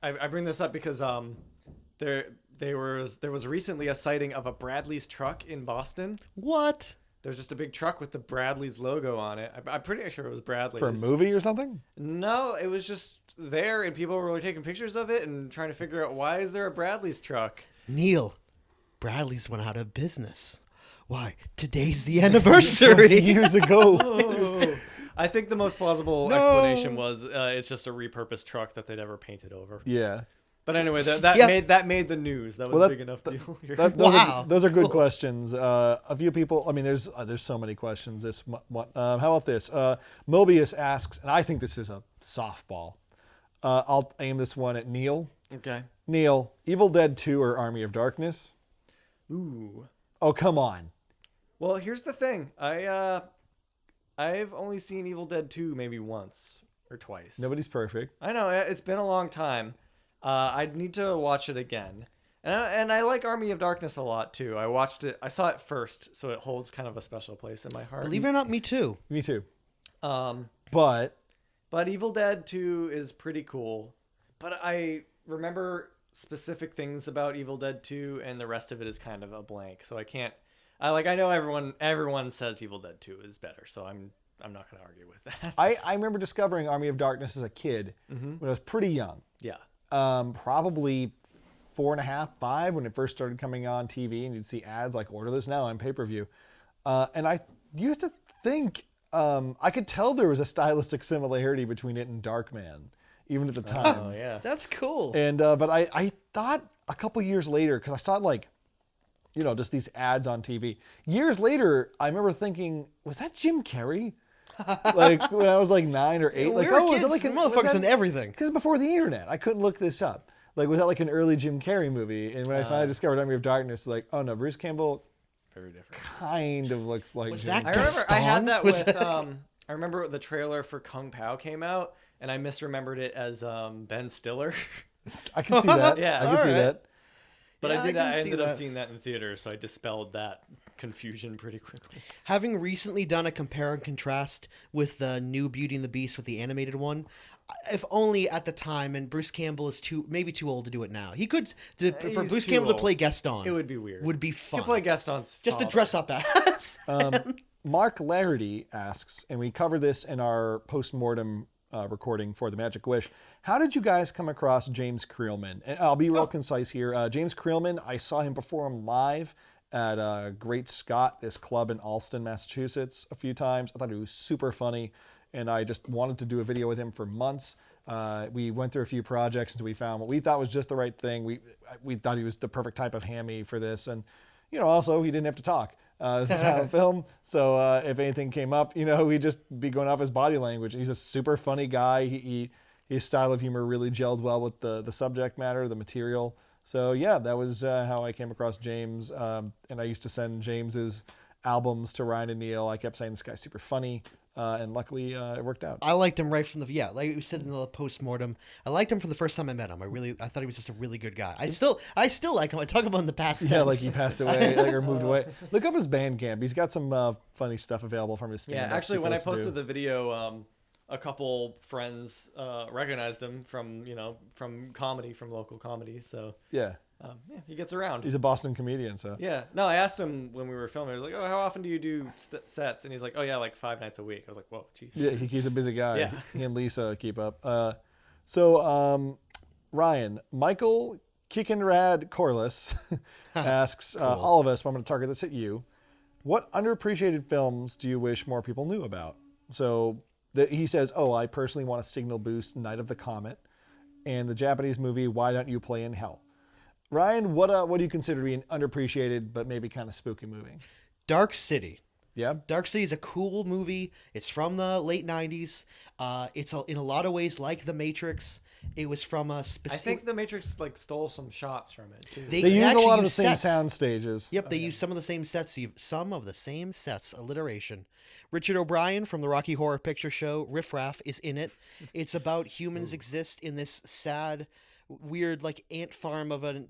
I bring this up because there was recently a sighting of a Bradley's truck in Boston. What? There's just a big truck with the Bradley's logo on it. I'm pretty sure it was Bradley's. For a movie or something? No, it was just there, and people were really taking pictures of it and trying to figure out why is there a Bradley's truck. Neil, Bradley's went out of business. Why? Today's the anniversary. Years ago. Oh. I think the most plausible explanation was it's just a repurposed truck that they never painted over. Yeah. But anyway, that Yep. made the news. That was a big enough deal. Here. Those are good questions. A few people. I mean, there's so many questions. How about this? Mobius asks, and I think this is a softball. I'll aim this one at Neil. Okay. Neil, Evil Dead 2 or Army of Darkness? Ooh. Oh, come on. Well, here's the thing. I've only seen Evil Dead 2 maybe once or twice. Nobody's perfect. I know it's been a long time. I'd need to watch it again. And I like Army of Darkness a lot too. I saw it first, so it holds kind of a special place in my heart. Believe it or not, me too. Me too. But Evil Dead 2 is pretty cool. But I remember specific things about Evil Dead 2, and the rest of it is kind of a blank. So I can't. I know everyone says Evil Dead 2 is better, so I'm not going to argue with that. I remember discovering Army of Darkness as a kid when I was pretty young. Yeah. Probably 4.5, 5 when it first started coming on TV, and you'd see ads like "Order this now" on pay-per-view. And I used to think I could tell there was a stylistic similarity between it and Darkman, even at the time. Oh yeah. That's cool. And but I thought a couple years later, because I saw like, just these ads on TV. Years later, I remember thinking, was that Jim Carrey? Like when I was like 9 or 8. We Like, were was kids, it like motherfuckers in everything. Because before the internet, I couldn't look this up. Like, was that like an early Jim Carrey movie? And when I finally discovered Army of Darkness, like, oh no, Bruce Campbell Very different. kind of looks like Was Jim that I remember I had that Was with that- I remember the trailer for Kung Pao came out, and I misremembered it as Ben Stiller. I can see that. Yeah. I can see Alright. that. But Yeah, I can I see ended up that. seeing that in theaters, so I dispelled that confusion pretty quickly. Having recently done a compare and contrast with the new Beauty and the Beast with the animated one, if only at the time, and Bruce Campbell is maybe too old to do it now. He could for He's Bruce too Campbell to old. play Gaston. It would be weird. Would be You fun. could play Gaston's just to father. dress up as. Mark Larity asks, and we cover this in our post-mortem recording for The Magic Wish. How did you guys come across James Creelman? And I'll be real concise here. James Creelman, I saw him perform live at Great Scott, this club in Allston, Massachusetts, a few times. I thought he was super funny, and I just wanted to do a video with him for months. We went through a few projects until we found what we thought was just the right thing. We thought he was the perfect type of hammy for this, and also he didn't have to talk. This is how film. So if anything came up, he'd just be going off his body language. He's a super funny guy. His style of humor really gelled well with the subject matter, the material. So yeah, that was how I came across James. And I used to send James's albums to Ryan and Neil. I kept saying this guy's super funny. And luckily it worked out. I liked him right from like we said in the post-mortem. I liked him from the first time I met him. I thought he was just a really good guy. I still like him. I talk about him in the past tense. Yeah, like he passed away, or moved away. Look up his Bandcamp. He's got some funny stuff available from his stand-up. Yeah, actually, when I posted the video a couple friends recognized him from from comedy, from local comedy. So Yeah. yeah, he gets around. He's a Boston comedian, so. Yeah. No, I asked him when we were filming. I was like, "Oh, how often do you do sets?" And he's like, "Oh yeah, like 5 nights a week." I was like, "Whoa, jeez." Yeah, he's a busy guy. Yeah. He and Lisa keep up. So, Ryan, Michael Kickenrad Corliss asks all of us, but I'm going to target this at you. What underappreciated films do you wish more people knew about? So he says, I personally want a signal boost Night of the Comet and the Japanese movie Why Don't You Play in Hell? Ryan, what do you consider to be an underappreciated but maybe kind of spooky movie? Dark City. Yeah? Dark City is a cool movie. It's from the late 90s. It's in a lot of ways like The Matrix. It was from a I specific... think The Matrix stole some shots from it too. They use a actually lot of the use same sets. sound stages. Yep, they use some of the same sets, alliteration. Richard O'Brien from the Rocky Horror Picture Show, Riff Raff, is in it. It's about humans exist in this sad, weird, like, ant farm of a...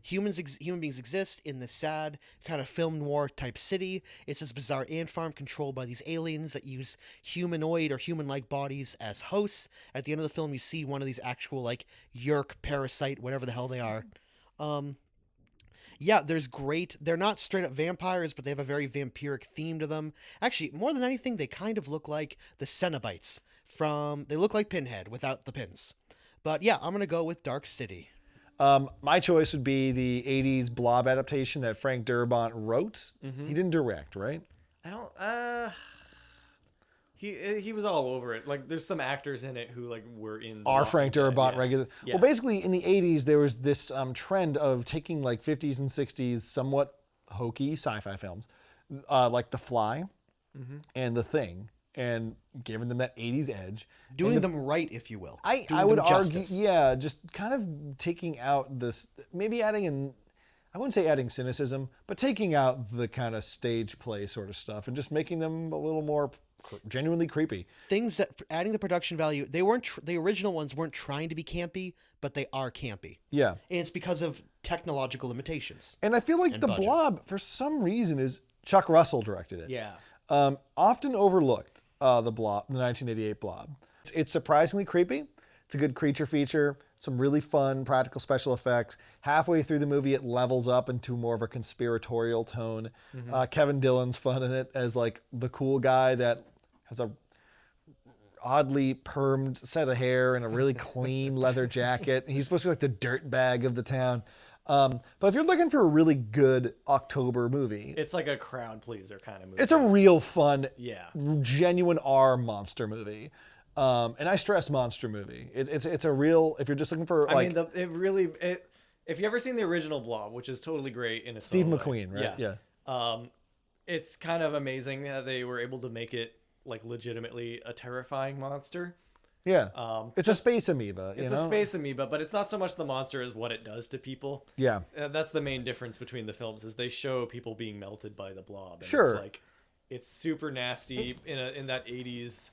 Human beings exist in this sad kind of film noir type city. It's this bizarre ant farm controlled by these aliens that use humanoid or human-like bodies as hosts. At the end of the film, you see one of these actual, like, Yerk, parasite, whatever the hell they are. Yeah, they're not straight up vampires, but they have a very vampiric theme to them. Actually, more than anything, they kind of look like the Cenobites they look like Pinhead without the pins. But yeah, I'm going to go with Dark City. My choice would be the 80s Blob adaptation that Frank Darabont wrote. Mm-hmm. He didn't direct, right? I don't. He was all over it. Like, there's some actors in it who like were in. Are Frank Darabont regular? Yeah. Well, basically, in the 80s, there was this trend of taking like 50s and 60s somewhat hokey sci-fi films, like The Fly and The Thing, and giving them that 80s edge. Doing them right, if you will. I Doing would them argue, justice. yeah, just kind of taking out this, maybe adding in, I wouldn't say adding cynicism, but taking out the kind of stage play sort of stuff and just making them a little more genuinely creepy. Things that adding the production value, the original ones weren't trying to be campy, but they are campy. Yeah. And it's because of technological limitations. And I feel like And The budget. Blob, for some reason, is Chuck Russell directed it. Yeah. Often overlooked, the Blob, the 1988 Blob. It's surprisingly creepy. It's a good creature feature, some really fun practical special effects. Halfway through the movie, it levels up into more of a conspiratorial tone. Kevin Dillon's fun in it as like the cool guy that has a oddly permed set of hair and a really clean leather jacket. He's supposed to be like the dirt bag of the town. But if you're looking for a really good October movie, It's like a crowd pleaser kind of movie. it's a real fun, Yeah. genuine R monster movie. And I stress monster movie. It's a real, if you're just looking for like if you ever seen the original Blob, which is totally great in its Steve own way. McQueen, right? Yeah. It's kind of amazing that they were able to make it like legitimately a terrifying monster. Yeah. It's a space amoeba. It's you know? a space amoeba, but it's not so much the monster as what it does to people. Yeah. That's the main difference between the films is they show people being melted by the Blob. And Sure. It's like it's super nasty in that 80s,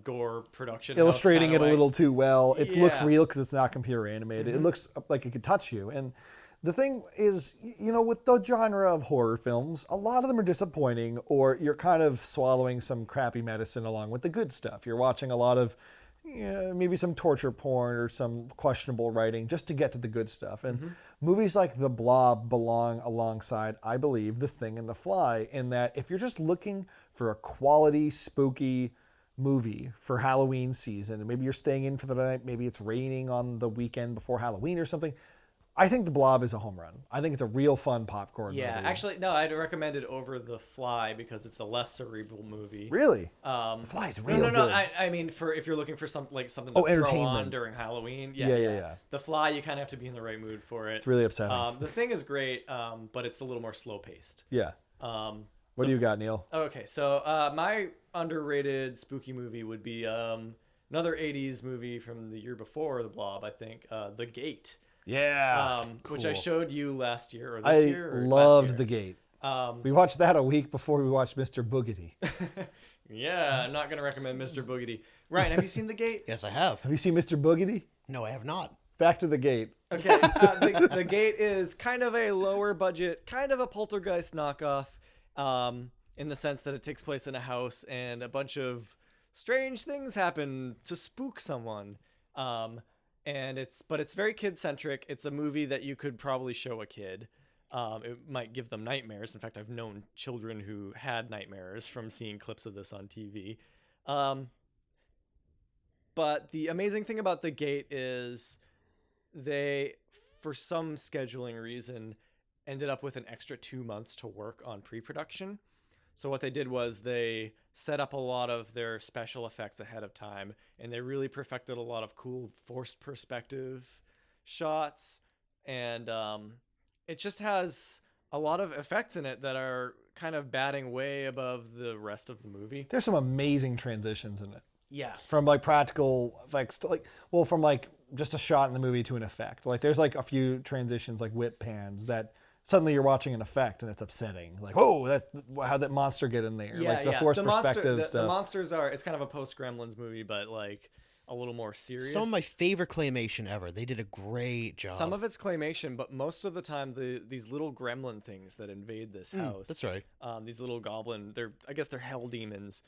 gore production. house Illustrating kinda it a way. little too well. It looks Yeah. real because it's not computer animated. Mm-hmm. It looks like it could touch you. And the thing is, with the genre of horror films, a lot of them are disappointing, or you're kind of swallowing some crappy medicine along with the good stuff. You're watching a lot of maybe some torture porn or some questionable writing just to get to the good stuff. And movies like The Blob belong alongside, I believe, The Thing and The Fly, in that if you're just looking for a quality, spooky movie for Halloween season, and maybe you're staying in for the night, maybe it's raining on the weekend before Halloween or something, I think The Blob is a home run. I think it's a real fun popcorn movie. Yeah, actually, no, I'd recommend it over The Fly because it's a less cerebral movie. Really? The Fly's real No. good. I mean, if you're looking for something to throw entertainment. on during Halloween. Yeah. The Fly, you kind of have to be in the right mood for it. It's really upsetting. The Thing is great, but it's a little more slow paced. Yeah. What do you got, Neil? Okay, so my underrated spooky movie would be another 80s movie from the year before The Blob, I think, The Gate. Yeah. Which I showed you last year or I this year. Or loved last The year. Gate. We watched that a week before we watched Mr. Boogedy. Yeah, I'm not going to recommend Mr. Boogedy. Ryan, have you seen The Gate? Yes, I have. Have you seen Mr. Boogedy? No, I have not. Back to The Gate. Okay, the Gate is kind of a lower budget, kind of a Poltergeist knockoff, in the sense that it takes place in a house and a bunch of strange things happen to spook someone. But it's very kid centric. It's a movie that you could probably show a kid. It might give them nightmares. In fact, I've known children who had nightmares from seeing clips of this on TV. But the amazing thing about The Gate is they, for some scheduling reason, ended up with an extra 2 months to work on pre-production. So what they did was they set up a lot of their special effects ahead of time, and they really perfected a lot of cool forced perspective shots. And it just has a lot of effects in it that are kind of batting way above the rest of the movie. There's some amazing transitions in it. Yeah. From like practical effects to from like just a shot in the movie to an effect. Like there's like a few transitions, like whip pans, that suddenly you're watching an effect and it's upsetting. Like, whoa, how'd that monster get in there? Yeah, like the forced perspective stuff. The monsters it's kind of a post-Gremlins movie, but like a little more serious. Some of my favorite claymation ever. They did a great job. Some of it's claymation, but most of the time these little gremlin things that invade this house. That's right. These little goblin, I guess they're hell demons.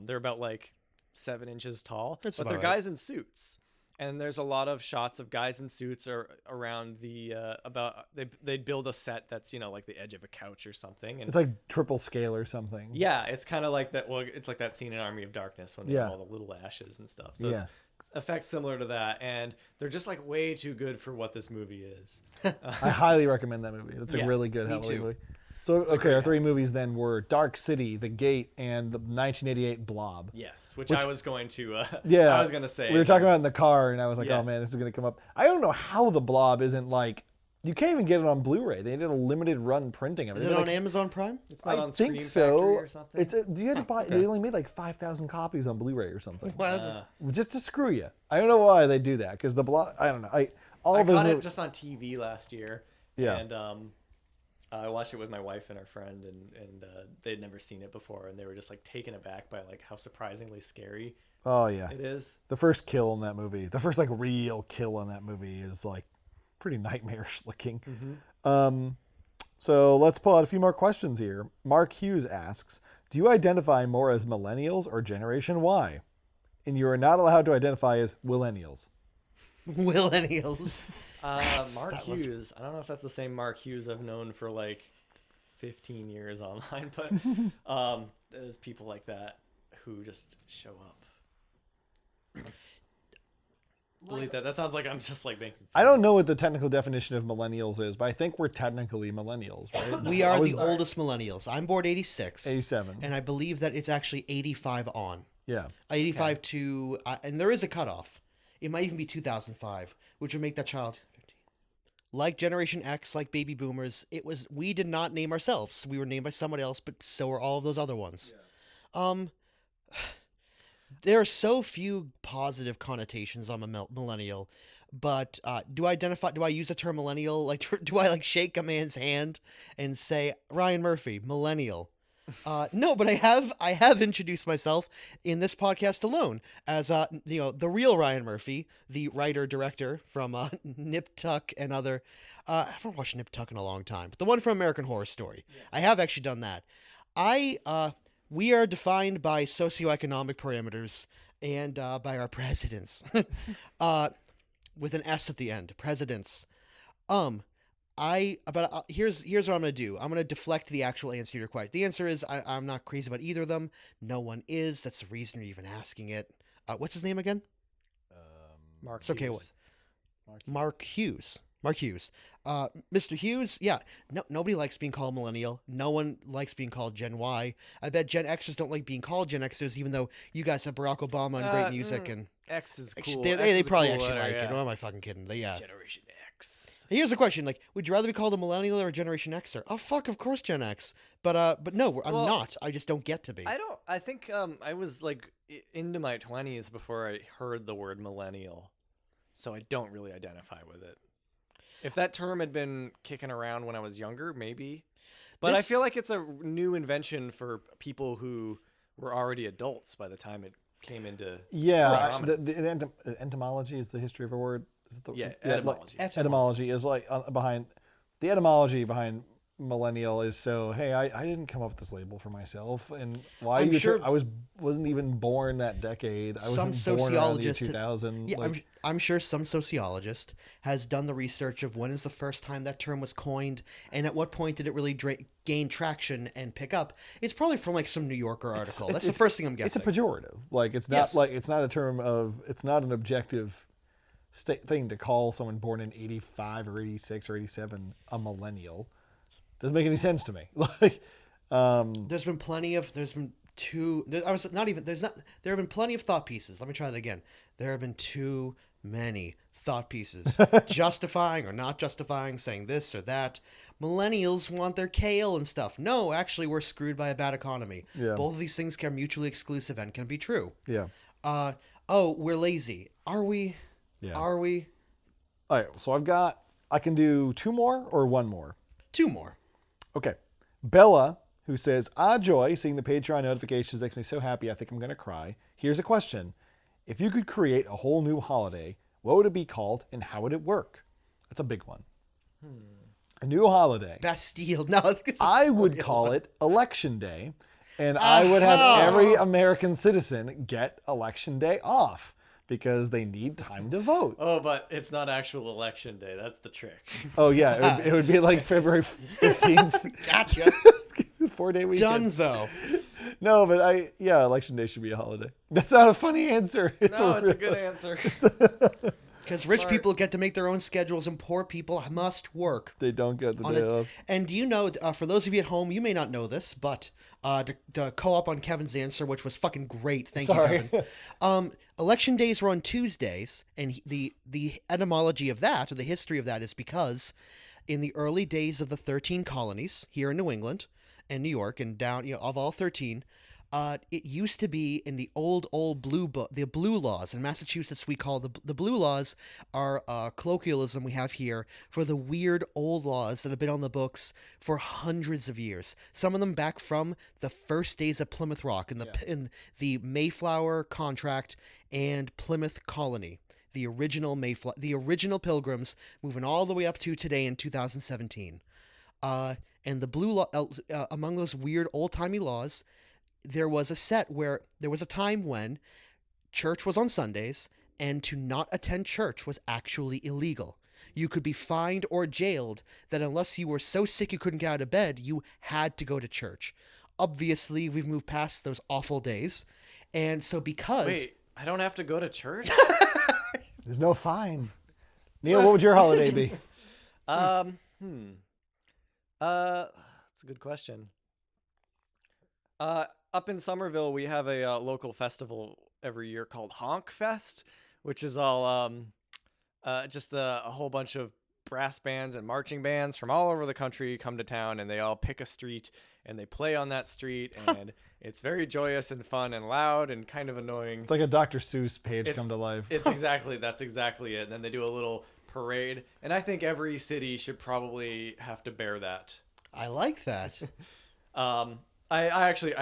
They're about like 7 inches tall, but they're guys in suits. And there's a lot of shots of guys in suits around they'd build a set that's, like the edge of a couch or something. And it's like triple scale or something. yeah, it's kind of like that. Well, it's like that scene in Army of Darkness when they have all the little ashes and stuff. So it's effects similar to that. And they're just like way too good for what this movie is. I highly recommend that movie. It's a really good Halloween movie. So, okay, our 3 movies then were Dark City, The Gate, and the 1988 Blob. Yes, which I was going to I was going to say. We were talking about it in the car, and I was like, oh, man, this is going to come up. I don't know how The Blob isn't like... You can't even get it on Blu-ray. They did a limited run printing of it. Is it on Amazon Prime? It's not on I think Scream so. Factory or something? You had to buy... They only made like 5,000 copies on Blu-ray or something. Well, Just to screw you. I don't know why they do that, because The Blob... I don't know. I got it just on TV last year. Yeah. And I watched it with my wife and our friend, and they'd never seen it before, and they were just like taken aback by like how surprisingly scary it is. The first kill in that movie, the first like real kill in that movie is like pretty nightmarish looking. So let's pull out a few more questions here. Mark Hughes asks, do you identify more as millennials or Generation Y? And you are not allowed to identify as millennials. millennials. Mark Hughes. I don't know if that's the same Mark Hughes I've known for like 15 years online, but there's people like that who just show up. Delete that. That sounds like I'm just like making fun. I don't know what the technical definition of millennials is, but I think we're technically millennials, right? We are the oldest millennials. I'm born 86. 87. And I believe that it's actually 85 on. Yeah. 85 to... and there is a cutoff. It might even be 2005, which would make that child... Like Generation X, like Baby Boomers, we did not name ourselves. We were named by somebody else, but so are all of those other ones. Yeah. There are so few positive connotations on a millennial, but do I use the term millennial? Like, do I like shake a man's hand and say, Ryan Murphy, millennial? No, but I have introduced myself in this podcast alone as the real Ryan Murphy, the writer director from Nip Tuck and other. I haven't watched Nip Tuck in a long time, but the one from American Horror Story. Yeah. I have actually done that. We are defined by socioeconomic parameters and by our presidents, with an S at the end. Presidents. Here's what I'm gonna do. I'm gonna deflect the actual answer to your question. The answer is I'm not crazy about either of them. No one is. That's the reason you're even asking it. What's his name again? Mark. It's okay. What? Mark Hughes. Mark Hughes. Mr. Hughes, yeah. No, nobody likes being called millennial. No one likes being called Gen Y. I bet Gen Xers don't like being called Gen Xers, even though you guys have Barack Obama and great music and X is cool. They probably cool actually letter, like it. yeah. What am I fucking kidding? Generation X. Here's a question: like, would you rather be called a millennial or a Generation Xer? Oh fuck, of course Gen X. But no, I'm not. I just don't get to be. I think I was like into my 20s before I heard the word millennial, so I don't really identify with it. If that term had been kicking around when I was younger, maybe. But I feel like it's a new invention for people who were already adults by the time it came into prominence. The etymology is the history of a word. Etymology. Etymology is like behind the etymology behind millennial is so, hey, I didn't come up with this label for myself, and why I'm you sure- wasn't even born that decade. I Some wasn't born around the year sociologist, 2000. yeah, like, I'm sure some sociologist has done the research of when is the first time that term was coined, and at what point did it really gain traction and pick up. It's probably from like some New Yorker article. That's the first thing I'm it's a guessing. pejorative. Like it's not Yes. like it's not a term of it's not an objective thing to call someone born in 85 or 86 or 87 a millennial. Doesn't make any sense to me. Like, There's been plenty of. There's been two. I was not even. There's not. There have been plenty of thought pieces. Let me try that again. There have been too many thought pieces justifying or not justifying, saying this or that. Millennials want their kale and stuff. No, actually, we're screwed by a bad economy. Yeah. Both of these things are mutually exclusive and can be true. yeah. Oh, we're lazy. Are we? Yeah. Are we? All right. So I can do 2 more or 1 more. 2 more. Okay. Bella, who says, joy, seeing the Patreon notifications makes me so happy I think I'm going to cry. Here's a question. If you could create a whole new holiday, what would it be called and how would it work? That's a big one. A new holiday. Bastille. No. I would call it Election Day, and I would have every American citizen get Election Day off because they need time to vote. Oh, but it's not actual election day. That's the trick. Oh, yeah. It would be like February 15th. Gotcha. 4-day weekend. Dunzo. No, but Election Day should be a holiday. That's not a funny answer. It's a good answer. Because rich people get to make their own schedules and poor people must work. They don't get the on day it. off. And do you know, for those of you at home, you may not know this, but to co-op on Kevin's answer, which was fucking great. Thank Sorry. you, Kevin. Election days were on Tuesdays, and the etymology of that, or the history of that, is because in the early days of the 13 colonies here in New England and New York and down, of all 13, it used to be in the old the blue laws in Massachusetts. We call the blue laws are colloquialism we have here for the weird old laws that have been on the books for hundreds of years. Some of them back from the first days of Plymouth Rock in the Mayflower Contract and Plymouth Colony. The original Pilgrims moving all the way up to today in 2017. And the blue law among those weird old-timey laws, there was a time when church was on Sundays, and to not attend church was actually illegal. You could be fined or jailed, that unless you were so sick you couldn't get out of bed, you had to go to church. Obviously, we've moved past those awful days. And so because... Wait, I don't have to go to church? There's no fine. Neil, what would your holiday be? That's a good question. Up in Somerville, we have a local festival every year called Honk Fest, which is all just a whole bunch of brass bands and marching bands from all over the country come to town, and they all pick a street and they play on that street, and it's very joyous and fun and loud and kind of annoying. It's like a Dr. Seuss page come to life. That's exactly it. And then they do a little parade, and I think every city should probably have to bear that. I like that. I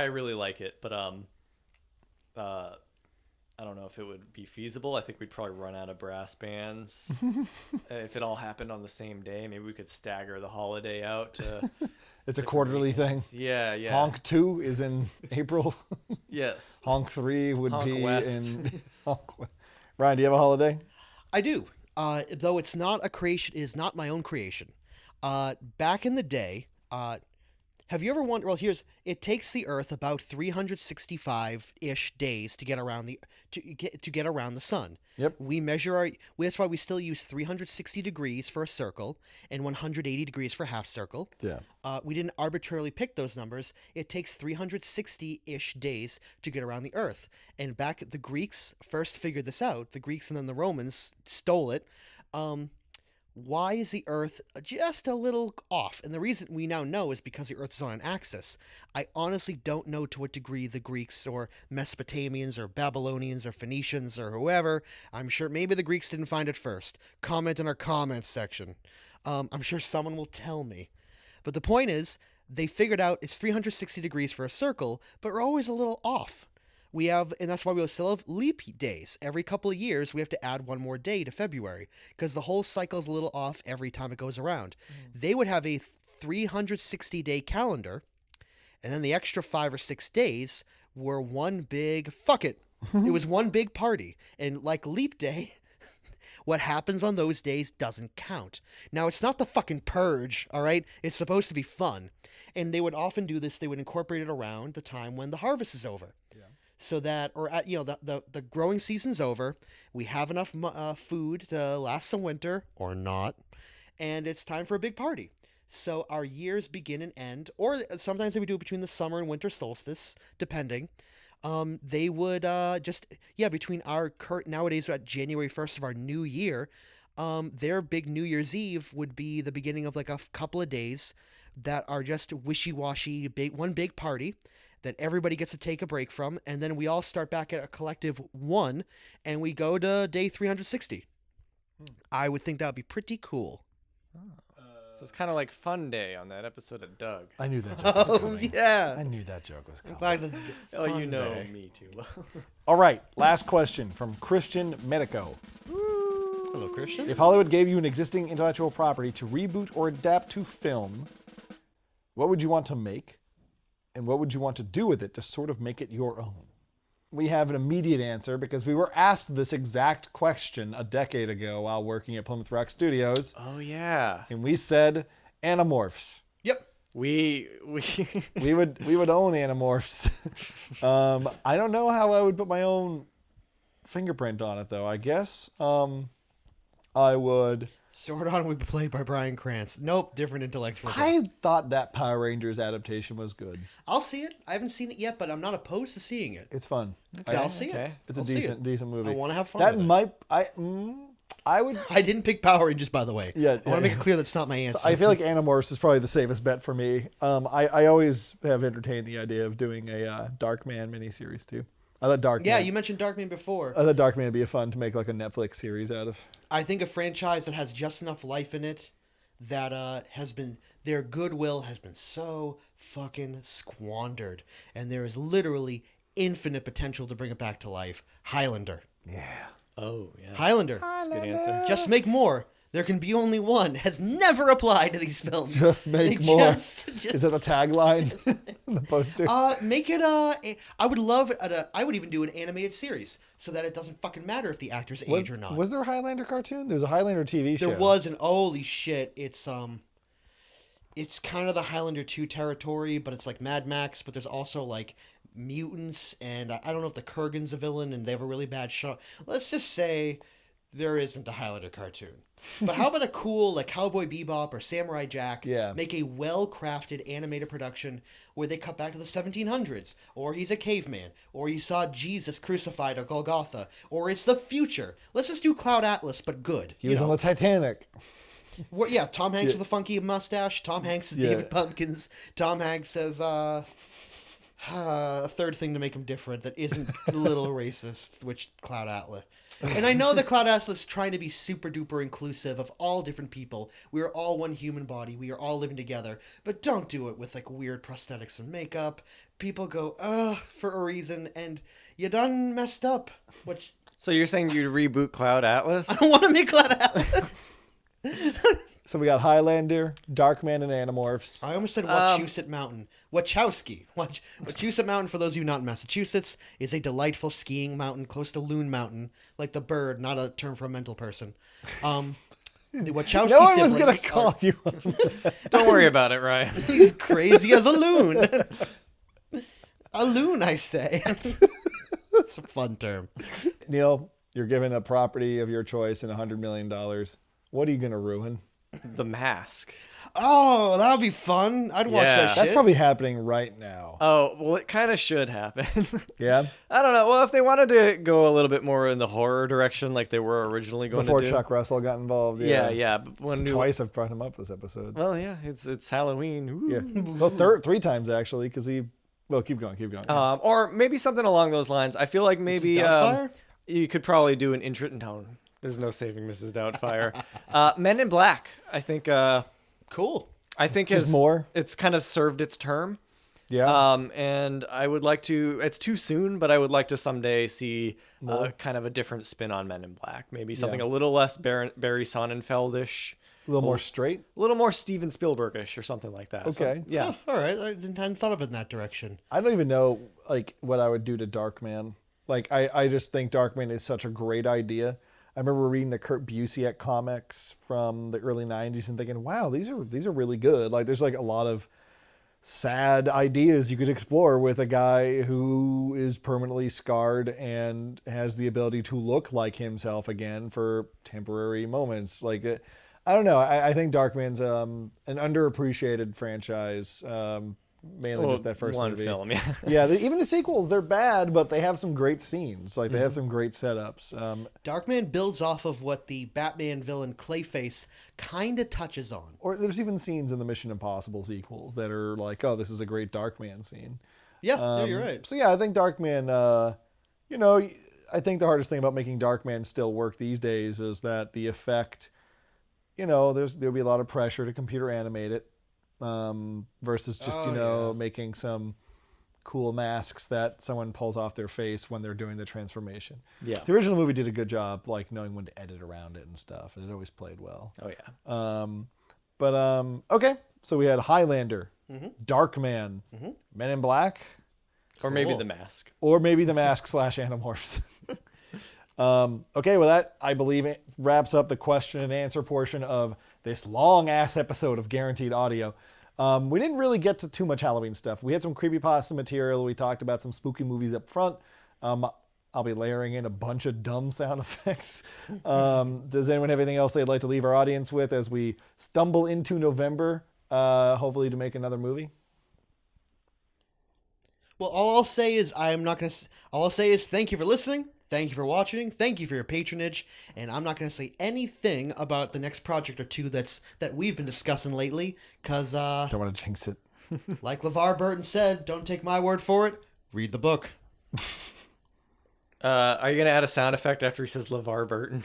really like it, but I don't know if it would be feasible. I think we'd probably run out of brass bands if it all happened on the same day. Maybe we could stagger the holiday out. It's a quarterly thing. Yeah. Honk 2 is in April. Yes. Honk 3 would Honk be West. in Honk West. Ryan, do you have a holiday? I do. Though it's not a creation, it is not my own creation. Back in the day, have you ever wondered? Well, it takes the Earth about 365-ish days to get around the sun. Yep. We measure that's why we still use 360 degrees for a circle and 180 degrees for a half circle. Yeah. We didn't arbitrarily pick those numbers. It takes 360-ish days to get around the Earth. And the Greeks first figured this out. The Greeks and then the Romans stole it. Why is the Earth just a little off? And the reason we now know is because the Earth is on an axis. I honestly don't know to what degree the Greeks or Mesopotamians or Babylonians or Phoenicians or whoever, I'm sure maybe the Greeks didn't find it first. Comment in our comments section. I'm sure someone will tell me. But the point is, they figured out it's 360 degrees for a circle, but we're always a little off. And that's why we still have leap days. Every couple of years, we have to add one more day to February because the whole cycle is a little off every time it goes around. They would have a 360-day calendar, and then the extra 5 or 6 days were one big fuck it. It was one big party. And like Leap Day, what happens on those days doesn't count. Now, it's not the fucking purge, all right? It's supposed to be fun. And they would often do this. They would incorporate it around the time when the harvest is over. So that, or at, the growing season's over, we have enough food to last the winter, or not, and it's time for a big party. So our years begin and end, or sometimes they would do it between the summer and winter solstice, depending. They would between our current, nowadays we're at January 1st of our new year, their big New Year's Eve would be the beginning of like a couple of days that are just wishy-washy, one big party that everybody gets to take a break from, and then we all start back at a collective 1, and we go to day 360. I would think that would be pretty cool. So it's kind of like Fun Day on that episode of Doug. I knew that joke was Oh, coming. yeah. I knew that joke was coming. Glad that- Oh, you Fun know Day. me too well. All right, last question from Christian Medico. Hello, Christian. If Hollywood gave you an existing intellectual property to reboot or adapt to film, what would you want to make? And what would you want to do with it to sort of make it your own? We have an immediate answer because we were asked this exact question a decade ago while working at Plymouth Rock Studios, Oh yeah, and we said Animorphs. Yep. we We would own Animorphs. I don't know how I would put my own fingerprint on it though. I guess I would. Sordon would be played by Bryan Krantz. Nope, different intellectual. I thought that Power Rangers adaptation was good. I'll see it. I haven't seen it yet, but I'm not opposed to seeing it. It's fun. I'll see okay. it. It's a I'll see it. decent movie. I want to have fun. That with it. might I would. I didn't pick Power Rangers, by the way. Yeah, I want to make it clear that's not my answer. I feel like Animorphs is probably the safest bet for me. I always have entertained the idea of doing a Darkman miniseries too. I thought Darkman. Yeah, you mentioned Darkman before. I thought Darkman would be fun to make like a Netflix series out of. I think a franchise that has just enough life in it that their goodwill has been so fucking squandered, and there is literally infinite potential to bring it back to life. Highlander. Yeah. Oh yeah, Highlander. that's a good answer. Just make more. There can be only one. Has never applied to these films. Just make They more. just- Is that the tagline? The poster. Make it I would love I would even do an animated series so that it doesn't fucking matter if the actors age or not. Was there a Highlander cartoon? There was a Highlander TV show. There was an holy shit. It's kind of the Highlander 2 territory, but it's like Mad Max, but there's also like mutants, and I don't know if the Kurgan's a villain and they have a really bad shot. Let's just say there isn't a Highlander cartoon. But how about a cool like Cowboy Bebop or Samurai Jack? Yeah. Make a well-crafted animated production where they cut back to the 1700s, or he's a caveman, or he saw Jesus crucified at Golgotha, or it's the future. Let's just do Cloud Atlas, but good. He was on the Titanic. Well, yeah, Tom Hanks with a funky mustache. Tom Hanks is David Pumpkins. Tom Hanks says a third thing to make him different that isn't a little racist, which Cloud Atlas. And I know that Cloud Atlas is trying to be super duper inclusive of all different people. We are all one human body. We are all living together. But don't do it with like weird prosthetics and makeup. People go, ugh, for a reason, and you done messed up. Which So you're saying you'd reboot Cloud Atlas? I don't want to make Cloud Atlas. So we got Highlander, Darkman, and Animorphs. I almost said Wachusett Mountain. Wachowski. Wachusett Mountain, for those of you not in Massachusetts, is a delightful skiing mountain close to Loon Mountain, like the bird, not a term for a mental person. The Wachowski No one was siblings. gonna call you. Don't worry about it, Ryan. He's crazy as a loon. A loon, I say. It's a fun term. Neil, you're given a property of your choice and $100 million. What are you gonna ruin? The Mask. Oh, that would be fun. I'd watch Yeah. that shit. That's probably happening right now. Oh, well, it kind of should happen. Yeah. I don't know. Well, if they wanted to go a little bit more in the horror direction like they were originally going Before to do. Chuck Russell got involved. Yeah. But when Twice I've brought him up this episode. Well, yeah, it's Halloween. Ooh. Yeah. Well, three times actually, because he. Well, keep going. Or maybe something along those lines. I feel like maybe Mrs. Doubtfire? you could probably do an intro. No, there's no saving Mrs. Doubtfire. Men in Black. I think. Cool. I think Just more? It's kind of served its term. Yeah. And I would like to. It's too soon, but I would like to someday see kind of a different spin on Men in Black. Maybe something a little less Barry Sonnenfeld-ish. A little more straight. A little more Steven Spielbergish or something like that. Okay. So, yeah. All right, I hadn't thought of it in that direction. I don't even know like what I would do to Darkman. Like I just think Darkman is such a great idea. I remember reading the Kurt Busiek comics from the early '90s and thinking, wow, these are really good. Like there's like a lot of sad ideas you could explore with a guy who is permanently scarred and has the ability to look like himself again for temporary moments. Like I don't know. I think Darkman's an underappreciated franchise. Mainly just that first one movie. film, yeah. Yeah, even the sequels, they're bad, but they have some great scenes. Like they have some great setups. Darkman builds off of what the Batman villain Clayface kind of touches on. Or there's even scenes in the Mission Impossible sequels that are like, oh, this is a great Darkman scene. Yeah, you're right. So yeah, I think Darkman. I think the hardest thing about making Darkman still work these days is that the effect. There'll be a lot of pressure to computer animate it. Versus just making some cool masks that someone pulls off their face when they're doing the transformation. Yeah. The original movie did a good job, like knowing when to edit around it and stuff, and it always played well. Oh, yeah. Okay, so we had Highlander, Darkman, Men in Black, Or maybe The Mask. or maybe The Mask / Animorphs. Okay, well that I believe it wraps up the question and answer portion of this long ass episode of Guaranteed Audio. We didn't really get to too much Halloween stuff. We had some creepypasta material. We talked about some spooky movies up front. I'll be layering in a bunch of dumb sound effects. Does anyone have anything else they'd like to leave our audience with as we stumble into November, hopefully to make another movie? Well, all I'll say is all I'll say is thank you for listening. Thank you for watching. Thank you for your patronage. And I'm not going to say anything about the next project or two that we've been discussing lately, because Don't want to jinx it. like LeVar Burton said, don't take my word for it. Read the book. Are you going to add a sound effect after he says LeVar Burton?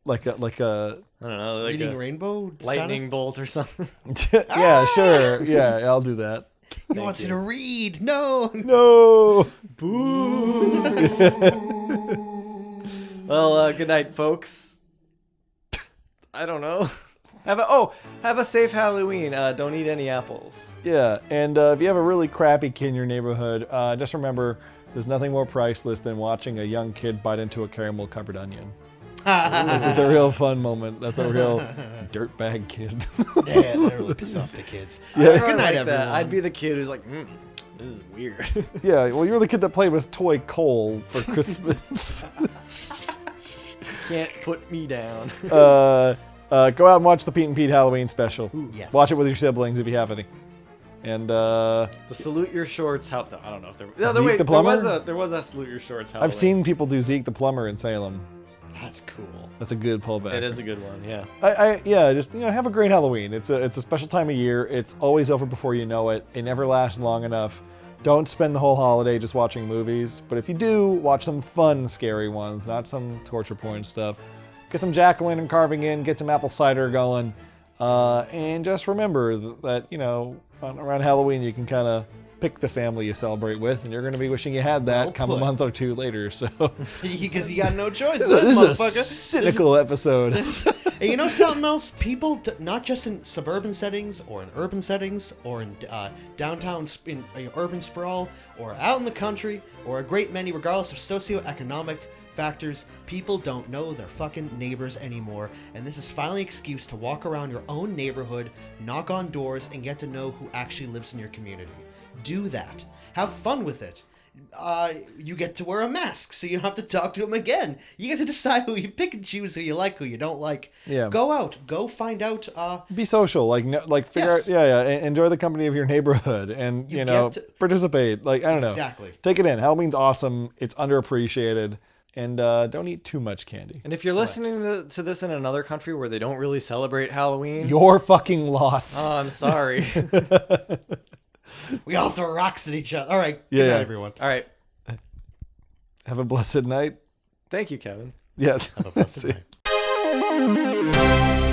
Like a I don't know. Like Reading a Rainbow? lightning bolt or something. yeah, sure. Yeah, I'll do that. He wants you to read. No. No. Well, good night, folks. I don't know. Have a safe Halloween. Don't eat any apples. Yeah, and if you have a really crappy kid in your neighborhood, just remember there's nothing more priceless than watching a young kid bite into a caramel-covered onion. It's a real fun moment. That's a real dirtbag kid. Yeah, that really piss off the kids. Yeah. Good night, everyone. I'd be the kid who's like, this is weird. Yeah, well, you're the kid that played with toy coal for Christmas. Can't put me down. Go out and watch the Pete and Pete Halloween special. Yes. Watch it with your siblings if you have any. And The Salute Your Shorts. I don't know if there. No, Zeke wait, the Plumber? there was a Salute Your Shorts. Halloween. I've seen people do Zeke the Plumber in Salem. That's cool. That's a good pullback. It is a good one. Yeah. Just have a great Halloween. It's a special time of year. It's always over before you know it. It never lasts long enough. Don't spend the whole holiday just watching movies. But if you do, watch some fun, scary ones, not some torture porn stuff. Get some jack-o'-lantern carving in. Get some apple cider going. And just remember that around Halloween you can kind of pick the family you celebrate with, and you're going to be wishing you had that Well come a put. month or two later. So Because you got no choice, this then, is a motherfucker. cynical episode. And you know something else? People, not just in suburban settings or in urban settings or in downtown in urban sprawl or out in the country or a great many, regardless of socioeconomic factors, people don't know their fucking neighbors anymore. And this is finally an excuse to walk around your own neighborhood, knock on doors, and get to know who actually lives in your community. Do that. Have fun with it. You get to wear a mask, so you don't have to talk to them again. You get to decide who you pick and choose, who you like, who you don't like. Yeah. Go out. Go find out. Be social, figure Yes. out, enjoy the company of your neighborhood, and participate. I don't know, Exactly. take it in. Halloween's awesome. It's underappreciated, and don't eat too much candy. And if you're listening to this in another country where they don't really celebrate Halloween, You're fucking lost. oh, I'm sorry. We all throw rocks at each other. All right. Yeah, Good night, yeah. everyone. All right. Have a blessed night. Thank you, Kevin. Yeah. Have a blessed See ya. night.